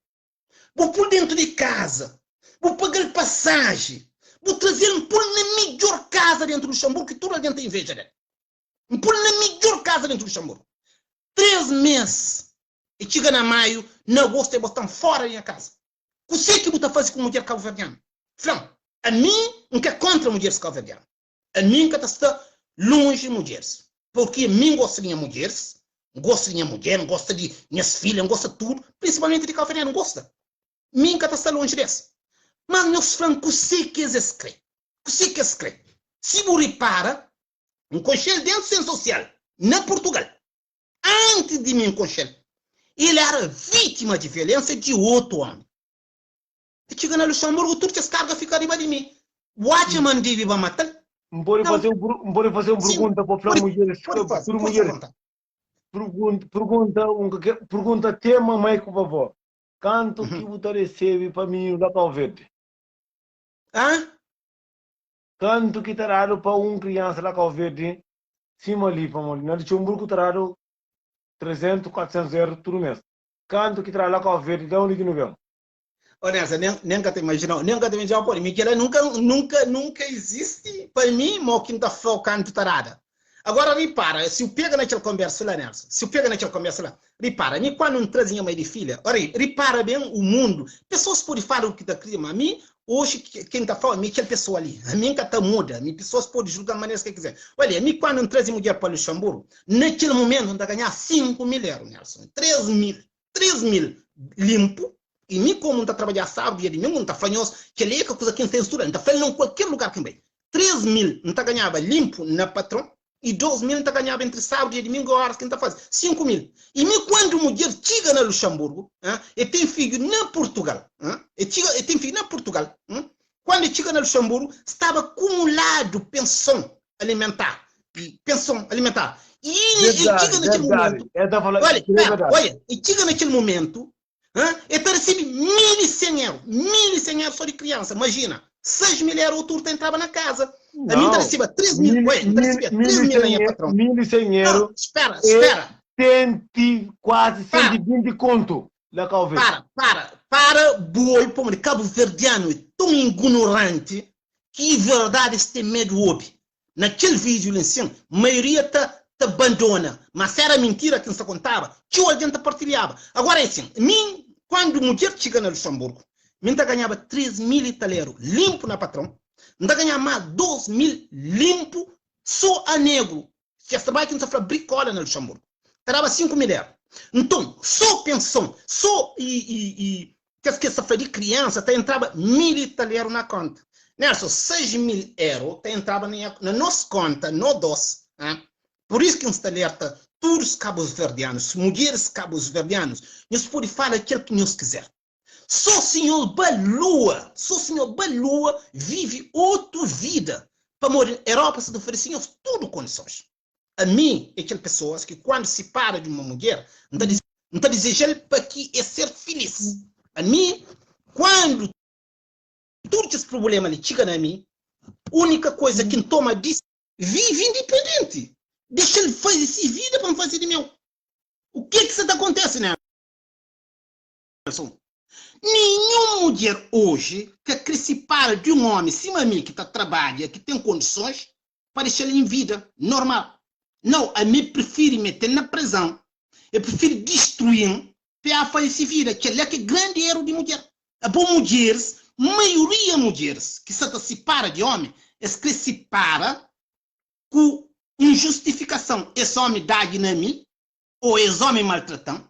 Vou pôr dentro de casa. Vou pagar passagem. Vou trazer-me por na melhor casa dentro do Luxemburgo, que toda a gente tem inveja dele. Por na melhor casa dentro do Luxemburgo. 3 meses. E chega na maio, em agosto, e botam fora da minha casa. O que você faz com mulher cabo-verdiana? Franco, a mim não quer contra mulheres cabo-verdianas. A mim que está longe de mulheres. Porque a mim gosta de mulheres, gosta de minha mulher, gosta de minhas filhas, gosta de tudo, principalmente de cabo-verdiana, gosta. A mim que está longe dessa. Mas, meus francos, você que escreve. Você que escreve. Se você repara, conselho dentro do centro social, na Portugal, antes de mim conselho, ele era vítima de violência de outro homem. E chega na Luxemburgo, tudo que as cargas ficam arriba de mim. Watchman de viva matar. Pode fazer uma pergunta para as mulheres. Pergunta tema mais com o vovó. Quanto que você recebe para mim lá Cabo Verde? Quanto que terá para criança lá Cabo Verde? Cima ali, para mim. Na Luxemburgo terá 300, 400 euros por mês. Quanto que terá lá Cabo Verde? De onde que não vem? Olha, nem que te imagina, por mim, que ela nunca existe para mim, mas que está focando tarada. Agora, repara, se eu pego naquela conversa lá, Nelson, repara, mim quando não trazia mãe de filha, repara bem o mundo, pessoas podem falar o que está crime, a mim, hoje, quem está falando, aquela pessoa ali, a mim que está muda, pessoas podem julgar da maneira que quiser. Olha, mim quando não trazia mulher para Luxemburgo, naquele momento, não está ganhar 5 mil euros, Nelson, 3 mil limpo, E mim, como não está trabalhando sábado, dia de mim, não está falando, que ele é que coisa que tem estrutura, não está falando em qualquer lugar que vem. 3 mil não está ganhava limpo na patrão, e 2 mil não está ganhava entre sábado e domingo, horas que não está fazendo. 5 mil. E mim, quando mulher chega na Luxemburgo, e tem filho na Portugal, e tem filho na Portugal, quando chega na Luxemburgo, estava acumulado pensão alimentar. E chega naquele momento, olha, e chega naquele momento, e recebe 1.100 euros. 1.100 euros só de criança, imagina. 6 mil euros o turno entrava na casa. A mim recebe 3 mil. Olha, recebe 3 mil aí, patrão. 1.100 euros. Espera. Quase 120 conto. Para, boi, como Cabo Verdeano é tão ignorante que, em verdade, este medo houve. Naquele vídeo, a maioria te abandona. Mas era mentira que não se contava. Que a gente partilhava. Agora é assim, mim, quando mulher chega no Luxemburgo, ainda ganhava 3 mil italianos limpo na patrão, ainda ganhava mais 2 mil limpo só a negro. Que esta bike não se fala bricola no Luxemburgo. Terava 5 mil euros. Então, só pensão, só que se fala de criança, entrava 1.000 italianos na conta. Nelson, 6 mil euros entrava na nossa conta, no DOS. Por isso que nos alerta todos os cabos verdeanos, mulheres cabos verdeanos, nos pode falar aquilo que nos quiser. Só o senhor Balua vive outra vida. Para morar na Europa, se ofereciam tudo condições. A mim, é aquelas pessoas que quando se para de uma mulher, não está desejando para que é ser feliz. A mim, quando todos esses problemas ali chegam a mim, a única coisa que toma disso, vive independente. Deixa ele fazer essa vida para não fazer de meu. O que está acontecendo, né? Nenhuma mulher hoje que se para de um homem, cima de mim, que trabalha, que tem condições, para deixar ele em vida normal. Não, a mim prefere meter na prisão. Eu prefiro destruir para fazer vida, que é que grande erro de mulher. A boa mulheres, maioria de mulheres que se separa de homem, é que se para com injustificação. Esse homem dá de mim, ou esse homem maltratando,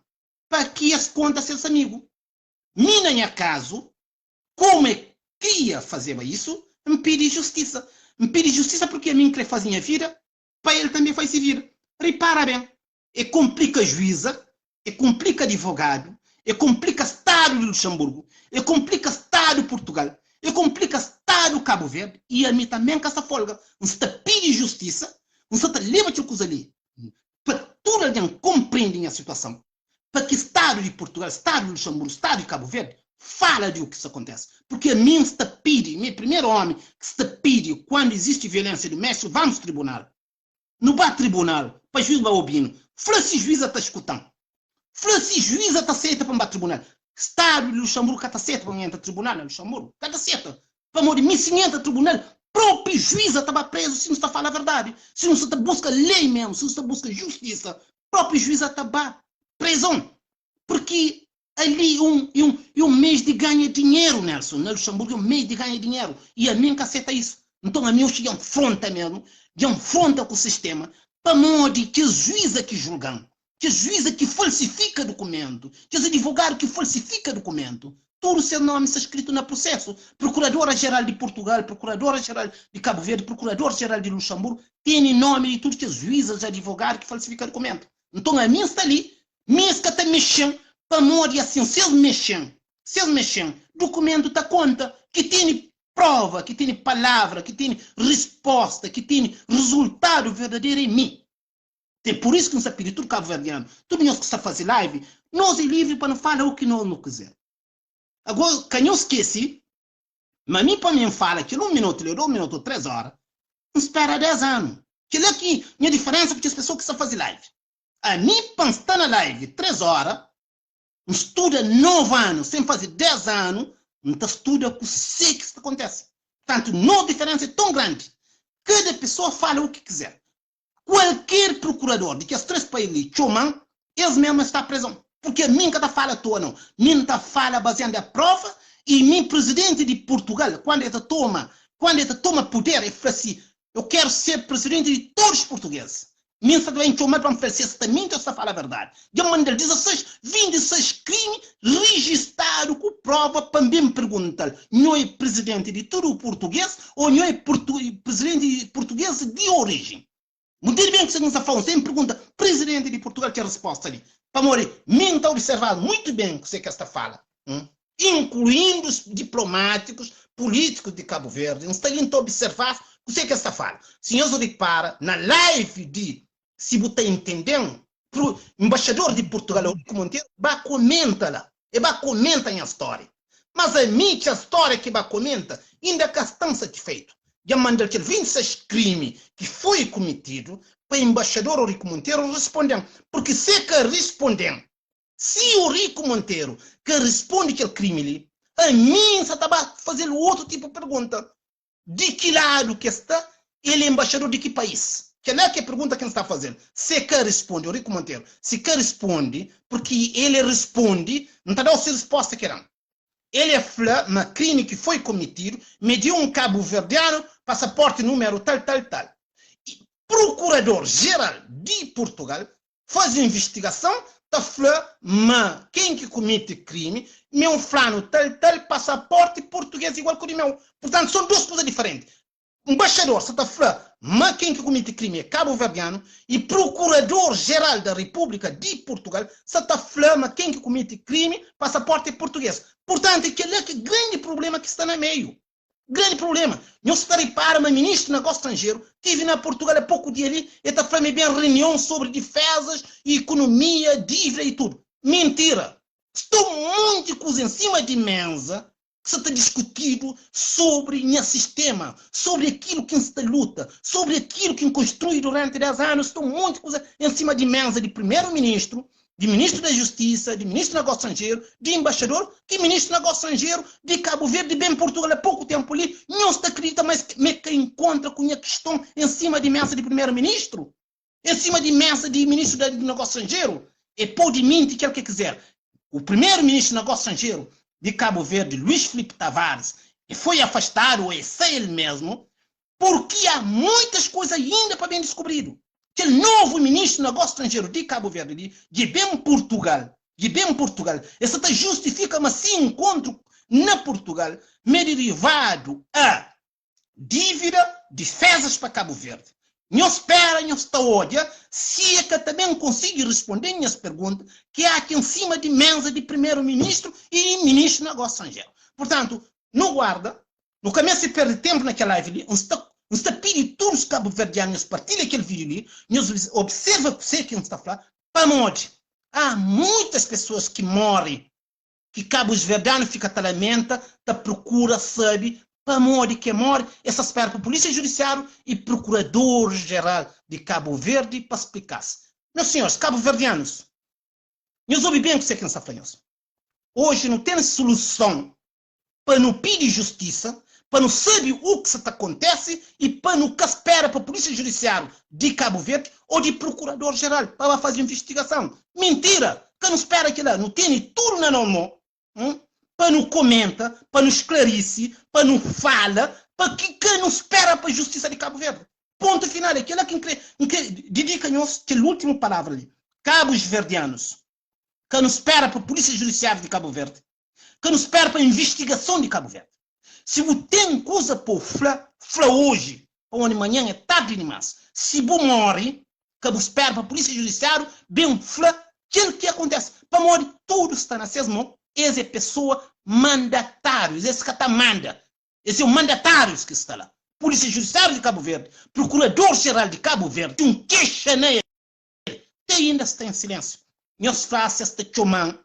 para que as contas seus amigos. Mim, no meu caso, como é que ia fazer isso, me pede justiça. Me pede justiça porque a mim quer fazer a vida, para ele também faz se vir. Repara bem, e complica a juíza, e complica advogado, e complica o Estado de Luxemburgo, e complica o Estado de Portugal, e complica o Estado de Cabo Verde, e a mim também com essa folga. Você pede justiça, você leva aquilo coisa ali, para todos alguém compreendem a situação, para que o Estado de Portugal, o Estado de Luxemburgo, o Estado de Cabo Verde, fala de o que isso acontece. Porque a mim se pede, meu primeiro homem, que se pede, quando existe violência doméstica, vamos ao tribunal. Não vai ao tribunal, para juiz vai ouvindo. Fala se juíza está escutando. Fala se juíza está certa para ir ao tribunal. Estado de Luxemburgo está certo para ir ao tribunal, Luxemburgo. Está certo. Para morrer, me ensinando ao tribunal, próprio juíza estava preso se não está falando a verdade. Se não está busca lei mesmo, se não está busca justiça, próprio juíza estava preso. Porque ali um mês de ganha dinheiro, Nelson. No Luxemburgo é um mês de ganha dinheiro. E a mim que aceita isso. Então a mim eu cheguei a fronte mesmo. De fronte com o sistema. Para modo que juíza que julgam. Que juíza que falsifica documento. Que advogado que falsifica documento. Todo o seu nome está escrito no processo. Procuradora-Geral de Portugal, Procuradora-Geral de Cabo Verde, Procurador-Geral de Luxemburgo, tem nome de tudo que juízas e advogados que falsificam documento. Então a mim está ali. Mesmo que está mexendo, para morrer assim, se eles mexem, documento está conta, que tem prova, que tem palavra, que tem resposta, que tem resultado verdadeiro em mim. É por isso que nós pedimos tudo cabo-verdiano, tudo nós que está fazendo live, nós é livre para não falar o que nós não quiser. Agora, quem eu esqueci, mas mim para mim fala que 1 minuto, 2 minutos, 3 horas, não espera 10 anos. Que é aqui, minha diferença porque as pessoas que estão fazendo live. A mim, para estar na live 3 horas, estuda 9 anos, sem fazer 10 anos, não estuda com o que isso acontece. Portanto, não a diferença é tão grande. Cada pessoa fala o que quiser. Qualquer procurador de que as 3 países chamam, eles mesmos estão presos. Porque a mim cada fala à toa, não. Mim está fala baseada na prova, e mim, presidente de Portugal, quando ele toma poder, ele fala assim, eu quero ser presidente de todos os portugueses. Minha também chamar para oferecer também que fala a verdade. De maneira 16, 26 crimes registrados com prova para me perguntar. Não é presidente de todo o português ou não é presidente português de origem? Muito bem que você não está falando. Você me pergunta, presidente de Portugal, que é a resposta ali. Para morrer, mim está observado muito bem o que você quer esta fala. Incluindo os diplomáticos, políticos de Cabo Verde. Não está indo observar o que você quer esta fala. Senhor Zuric para, na live de se você está entendendo, o embaixador de Portugal, o Monteiro, vai comentar lá. E vai comentar a história. Mas a minha história que vai comentar ainda é questão satisfeito. Já mandou aquele 26 crimes que foi cometido para o embaixador Eurico Monteiro responder. Porque se quer responder, se o Eurico Monteiro que responde aquele crime ali, a mim só estava fazendo outro tipo de pergunta. De que lado que está? Ele é embaixador de que país? Que é que pergunta quem está fazendo. Se quer responde, Eurico Monteiro, se quer responde, porque ele responde, não está dando a resposta que não. Ele é flá, na crime que foi cometido, mediu um cabo-verdiano, passaporte número tal. E Procurador-Geral de Portugal faz investigação, tá flá, mas quem que comete crime, meu flano tal, passaporte português igual que o meu. Portanto, são duas coisas diferentes. Embaixador, você está falando, mas quem que comete crime é cabo-verdiano e Procurador-Geral da República de Portugal, você está falando, mas quem que comete crime, passaporte português. Portanto, aquele é o grande problema que está no meio. Grande problema. Não se está para, mas ministro do negócio estrangeiro, tive na Portugal há pouco dia ali, e está falando bem reunião sobre defesas, economia, dívida e tudo. Mentira. Estou muito coisa em cima de mesa, que se está discutido sobre o sistema, sobre aquilo que se luta, sobre aquilo que construiu durante 10 anos. Estou muito coisa em cima de mesa de primeiro-ministro, de ministro da Justiça, de ministro do Negócio Estrangeiro, de embaixador, que ministro do Negócio Estrangeiro, de Cabo Verde, bem Portugal, há pouco tempo ali, não se acredita mais que encontra com a questão em cima de mesa de primeiro-ministro, em cima de mesa de ministro do Negócio Estrangeiro, e pode mentir que quiser. O primeiro-ministro do Negócio Estrangeiro de Cabo Verde, Luís Filipe Tavares, e foi afastado, ou é ele mesmo, porque há muitas coisas ainda para bem descobrido. Aquele novo ministro do Negócio Estrangeiro de Cabo Verde, de bem Portugal, essa justifica, mas se encontro na Portugal, me derivado a dívida, defesas para Cabo Verde. Não espera, não está olha, se é que também consigo responder minhas perguntas, que há aqui em cima de mesa de primeiro-ministro e ministro do Negócio Estrangeiro. Portanto, não guarda, não comece a perder tempo naquela live ali, não está pedindo todos os cabo-verdianos partilhem aquele vídeo ali, nos observa você que não está falando, para onde? Há muitas pessoas que morrem, que cabo-verdiano fica a lamenta, da procura, sabe, para morrer que morre, essa espera para a Polícia Judiciária e Procurador-Geral de Cabo Verde para explicar-se. Meus senhores, cabo-verdianos, eu ouvi bem o que você está falando. Hoje não tem solução para não pedir justiça, para não saber o que acontece e para não espera para a Polícia Judiciária de Cabo Verde ou de Procurador-Geral para fazer investigação. Mentira! Que não espera que lá não tem tudo na normal. Para não comenta, para não esclarece, para não fala, para que não espera para a Justiça de Cabo Verde. Ponto final. Aquilo que dedica-nos aquela última palavra ali. Cabos verdianos, que não espera para a Polícia Judiciária de Cabo Verde, que não espera para a investigação de Cabo Verde. Se você tem coisa para fla hoje, ou amanhã é tarde demais. Se você morre, que você espera para a Polícia Judiciária, bem fla, aquilo que acontece. Para morrer, tudo está nas suas mãos. Esse é pessoa mandatários, esse que está manda. Esse é o mandatários que está lá. Polícia Judiciária de Cabo Verde, Procurador-Geral de Cabo Verde, um queixa nele. Ainda está em silêncio. Não se faz esta chomã,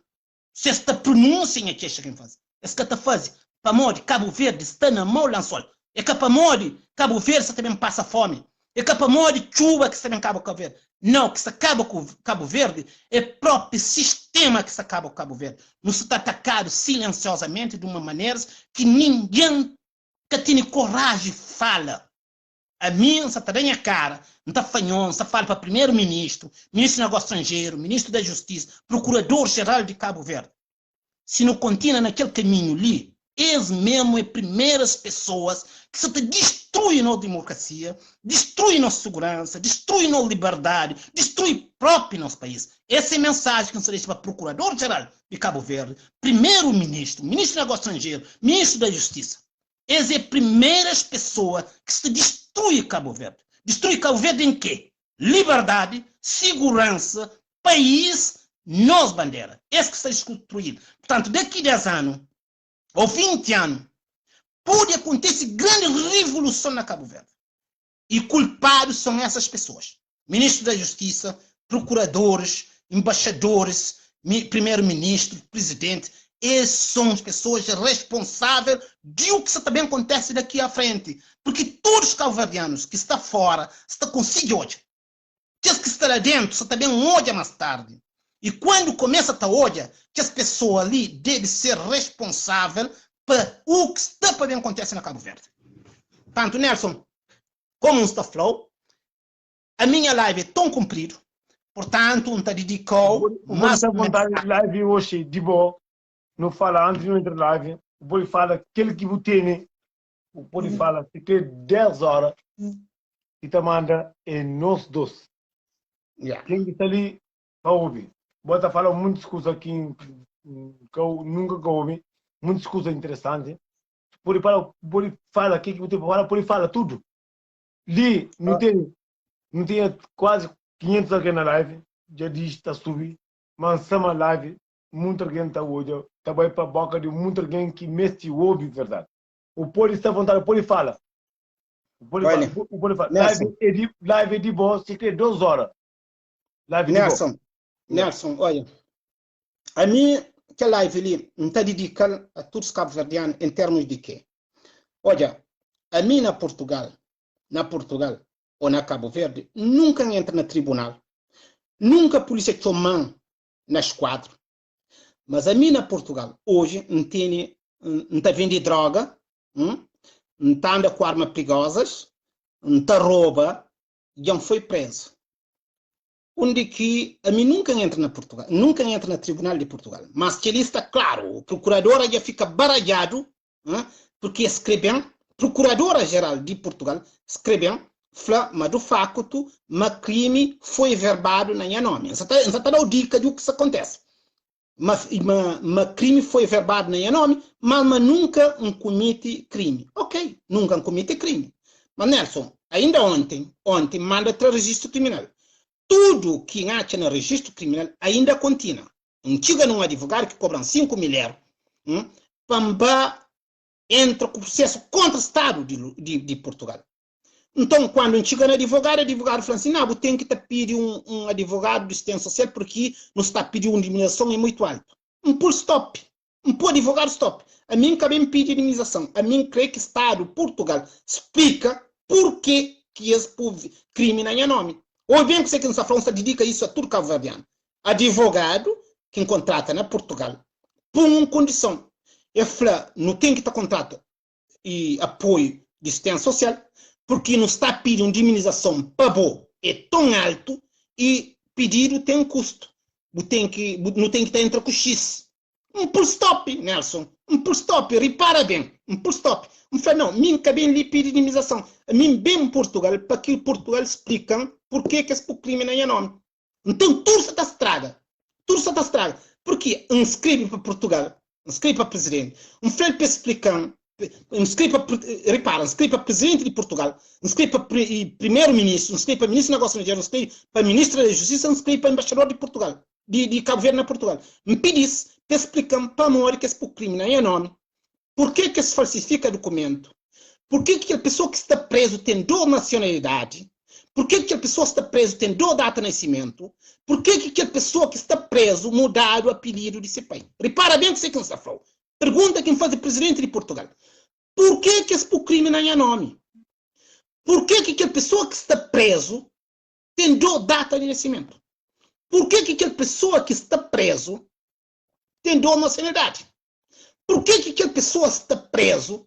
se esta pronúncia em queixa quem faz. Esse que está fazendo. Para morrer, Cabo Verde está na mão lençol. É que para morrer, Cabo Verde você também passa fome. É que para morrer, chuva que você também acaba com Cabo Verde. Não, que se acaba com Cabo Verde é o próprio sistema que se acaba com Cabo Verde. Não se está atacado silenciosamente de uma maneira que ninguém que tem coragem fala. A mim, você está bem a cara, não está fanhão, você fala para primeiro-ministro, ministro do Negócio Estrangeiro, ministro da Justiça, Procurador-Geral de Cabo Verde. Se não continua naquele caminho ali, Eles mesmo é primeiras pessoas que se destruem a democracia, destruem a segurança, destruem a liberdade, destruem próprio nosso país. Essa é a mensagem que se deixa para o Procurador-Geral de Cabo Verde, Primeiro-Ministro, Ministro dos Negócios Estrangeiros, Ministro da Justiça. Eles são as primeiras pessoas que se destruem Cabo Verde. Destrói Cabo Verde em quê? Liberdade, segurança, país, nós bandeira. Esse que está destruído. Portanto, daqui a 10 anos, ou 20 anos, pode acontecer grande revolução na Cabo Verde. E culpados são essas pessoas. Ministro da Justiça, procuradores, embaixadores, primeiro-ministro, presidente. Essas são as pessoas responsáveis de o que também acontece daqui à frente. Porque todos os cabo-verdianos que estão fora, estão consigo hoje. Os que estão lá dentro, só também hoje mais tarde. E quando começa a hoje, que as pessoas ali devem ser responsáveis para o que está para bem acontece na Cabo Verde. Portanto, Nelson, como está falou, a minha live é tão comprida, portanto, não dedicou mais a vontade de live hoje, de boa, não fala antes de não entrar live, pode falar aquele que você tem, pode falar que tem 10 horas, e te manda é nós dois. Quem está ali, para ouvir. Bota falar muitas coisas que eu nunca ouvi, muitas coisas interessantes. Pode falar o que você fala, pode falar tudo. Ali, não tem quase 500 aqui na live, já disse, está subindo, mas sama live, muita gente está hoje, está vai para a boca de muita gente que mexe o ouve, verdade. O pode estar à vontade, pode falar. Pode falar. Live é de boa, se tem 2 horas. Live Nelson, olha, a mim, que live ali, não está dedicada a todos os cabo-verdianos em termos de quê? Olha, a mim na Portugal, ou na Cabo Verde, nunca entra no tribunal, nunca a polícia toma na esquadra, mas a mim na Portugal, hoje, não está vendendo droga, não está andando com armas perigosas, não está rouba, já foi preso. Onde que a mim nunca entra na Portugal, nunca entra no Tribunal de Portugal. Mas que ele está claro, o procurador já fica baralhado, porque escrevem, Procuradora-Geral de Portugal, escrevem, mas do facto, mas crime foi verbado na minha nome. Você está dando dica do que isso acontece. Mas crime foi verbado na minha nome, mas nunca comete crime. Ok, nunca comete crime. Mas Nelson, ainda ontem manda para o registro criminal. Tudo que acha no registro criminal ainda continua. Chega num advogado que cobram 5 mil euros, para entra com o processo contra o Estado de Portugal. Então, quando chega no advogado fala assim, não, tem que pedir um advogado de assistência social porque não está pedindo uma indemnização é muito alta. Por stop. Por advogado stop. A mim cabe pedir indemnização. A mim creio que o Estado de Portugal explica por que esse crime não é nome. Ou bem que você que não está dedica isso a tudo cabo-verdiano. Advogado que contrata na Portugal por uma condição. Ele fala, não tem que estar contrato e apoio de assistência social, porque não está pedindo uma indemnização para bom, é tão alto e pedido tem um custo. Não tem que estar entre com X. Por stop, Nelson. Por stop, repara bem. Por stop. Fala, não, mim cabe lhe pedir indemnização. Mim bem em Portugal, para que Portugal explicam por que esse crime não é nome. Então, tudo está estraga. Porque inscreve para Portugal, inscreve para presidente, fala para explicar, inscreve para presidente de Portugal, inscreve para primeiro-ministro, inscreve para ministro dos Negócios Estrangeiros, inscreve para ministro da Justiça, inscreve para embaixador de Portugal, de Cabo Verde na Portugal. Me pedis para explicar para amor que esse crime não é nome. Por que se falsifica documento? Por que a pessoa que está preso tem duas nacionalidades? Por que a pessoa que está preso tem duas data de nascimento? Por que a pessoa que está preso mudado o apelido de seu pai? Repara bem o que você está falando. Pergunta quem faz o presidente de Portugal. Por que esse crime não é nome? Por que a pessoa que está preso tem duas data de nascimento? Por que a pessoa que está preso tem duas nacionalidades? Por que a pessoa está preso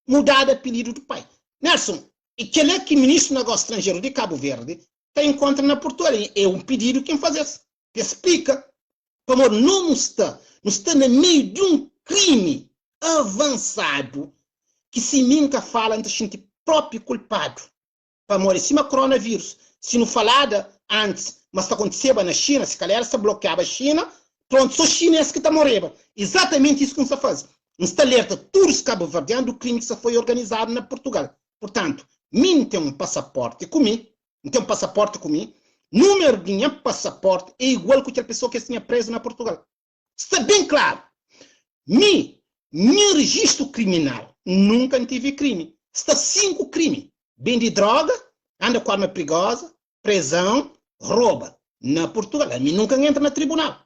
mudado o apelido do pai? Nelson, e que é que o ministro dos Negócios Estrangeiros de Cabo Verde está em conta na Portugal? É um pedido quem faz isso. Que explica como não está no meio de um crime avançado que se nunca fala entre gente próprio culpado para morrer em cima do coronavírus. Se não falada antes, mas está acontecendo na China, se calhar se bloqueava a China, pronto, só chineses que está morrendo. Exatamente isso que se faz. Está alerta todos os cabo-verdianos do crime que se foi organizado na Portugal. Portanto, mim tem um passaporte comigo, número de minha passaporte é igual que aquela pessoa que tinha preso na Portugal. Está bem claro. Meu registro criminal, nunca tive crime. Está 5 crimes. Bem de droga, anda com arma perigosa, prisão, rouba. Na Portugal, a mim nunca entra no tribunal.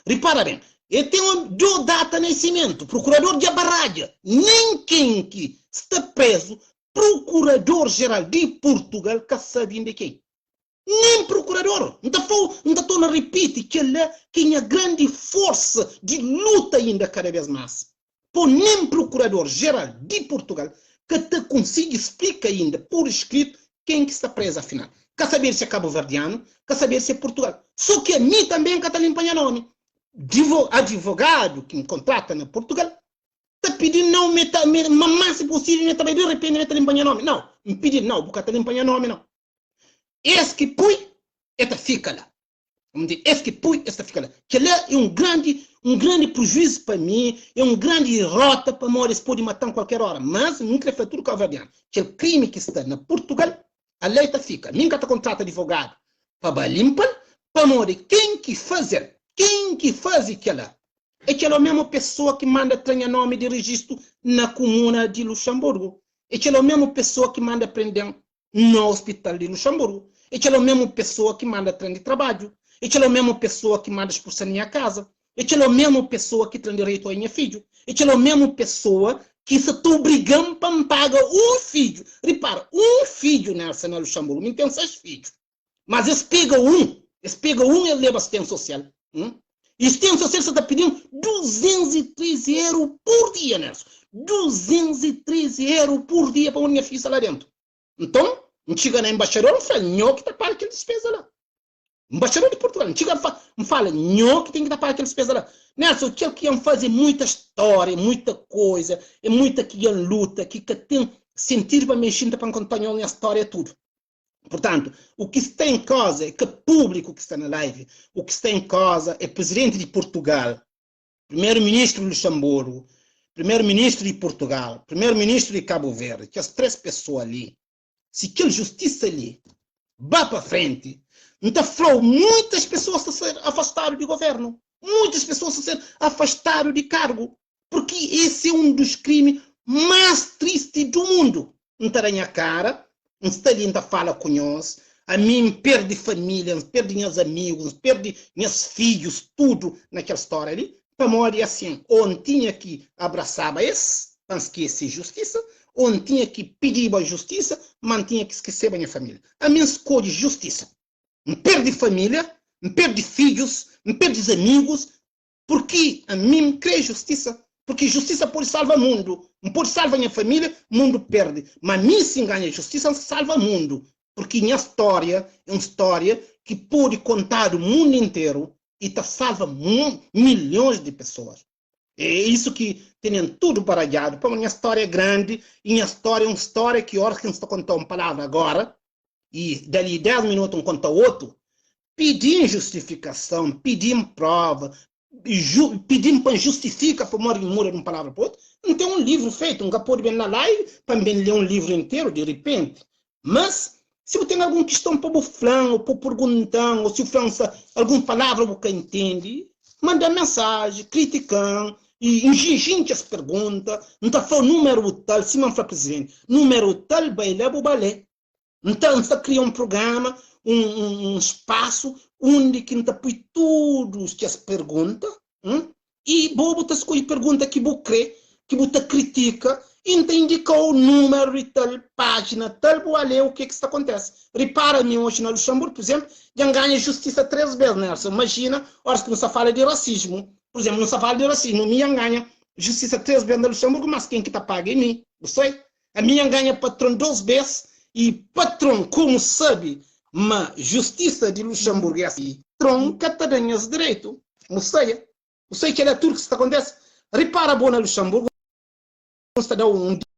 Repara bem, eu tenho 2 datas de nascimento, procurador de Abarradia, nem quem que está preso, procurador-geral de Portugal, que sabe de quem. Nem procurador. Não estou a repetir que ele tem a grande força de luta ainda cada vez mais. Por nem procurador-geral de Portugal que te consiga explicar ainda por escrito quem que está preso afinal. Quer saber se é cabo-verdiano, quer saber se é Portugal. Só que a mim também que está limpando o nome. Advogado que me contrata na Portugal está pedindo não, mas se possível, também de repente está limpando o nome. Não, me pedindo não, porque está limpando o nome não. Esse que põe, esta fica lá. Vamos dizer, esse que põe, esta fica lá. Que lá é um grande prejuízo para mim, é um grande derrota para morrer, eles podem matar a qualquer hora. Mas nunca foi tudo cabo-verdiano. Que o crime que está na Portugal, a lei está fica. Nunca está contrata advogado para limpar, para morrer. Quem que faz aquela? É aquela mesma pessoa que manda trazer nome de registro na comuna de Luxemburgo. É aquela mesma pessoa que manda prender no hospital de Luxemburgo. É aquela mesma pessoa que manda trem de trabalho. É aquela mesma pessoa que manda expulsar minha casa. É aquela mesma pessoa que tem direito a minha filho. É aquela mesma pessoa que se está obrigando para me pagar um filho. Repara, um filho nessa na Luxemburgo. Não tem 6 filhos. Mas eles pegam um e leva assistência social. E assistência social você está pedindo 213 euros por dia, Nelson. 213 euros por dia para a minha filha lá dentro. Então, não chega na embaixador, não fala, que está para aquela despesa lá. Embaixador de Portugal, não chega, não fala, que tem que dar para aquela despesa lá. Nelson, que iam fazer muita história, muita coisa, é muita que iam luta, que tem sentir para mexer para acompanhar a história, tudo. Portanto, o que está em causa é que o público que está na live, o que está em causa é o presidente de Portugal, primeiro-ministro de Luxemburgo, primeiro-ministro de Portugal, primeiro-ministro de Cabo Verde, que as 3 pessoas ali, se aquela justiça ali vá para frente, então falou, muitas pessoas a ser afastadas do governo, muitas pessoas a ser afastadas de cargo, porque esse é um dos crimes mais tristes do mundo. Não está na cara, não está ali, não fala com nós, a mim perde família, perde meus amigos, perde meus filhos, tudo naquela história ali, para morrer assim, ou tinha que abraçar esse, para esquecer justiça, ou tinha que pedir a justiça, mas tinha que esquecer a minha família. A minha escolha justiça. Não perde família, não perde filhos, não perde amigos, porque a mim crê justiça. Porque justiça pode salvar o mundo. Não pode salvar a minha família, o mundo perde. Mas a mim se ganha justiça, salva o mundo. Porque minha história é uma história que pode contar o mundo inteiro e salva milhões de pessoas. É isso que tem tudo baralhado. Porque minha história é grande, e minha história é uma história que horas que a gente está contando uma palavra agora, e dali 10 minutos um conta outro, pedir justificação, pedir prova, pedir para justificar para morrer de uma palavra para outra. Não tem um livro feito, nunca pode ver na live, para ler um livro inteiro de repente. Mas, se você tem alguma questão para o flan, ou para perguntar, ou se o flan alguma palavra você entende, manda mensagem, criticando, e gente as perguntas, não está falando número tal, se não for presidente, número tal, vai levar o balé. Então, você cria um programa, um espaço, onde que não põe tudo que as perguntas, e você escolhe pergunta que você crê, que você critica, e então indica o número e tal, página, tal, você lê o que está acontece. Repara-me hoje na Luxemburgo, por exemplo, já ganha justiça 3 vezes, né? Imagina, horas que não se fala de racismo. Por exemplo, não se fala de racismo, minha ganha justiça 3 vezes na Luxemburgo, mas quem que está paga é mim, você? A minha ganha patrão 2 vezes, e patrão, como sabe, mas justiça de Luxemburgo é assim, tronca taranhas direito. Não sei que é tudo que está acontece. Repara bom na Luxemburgo. está dando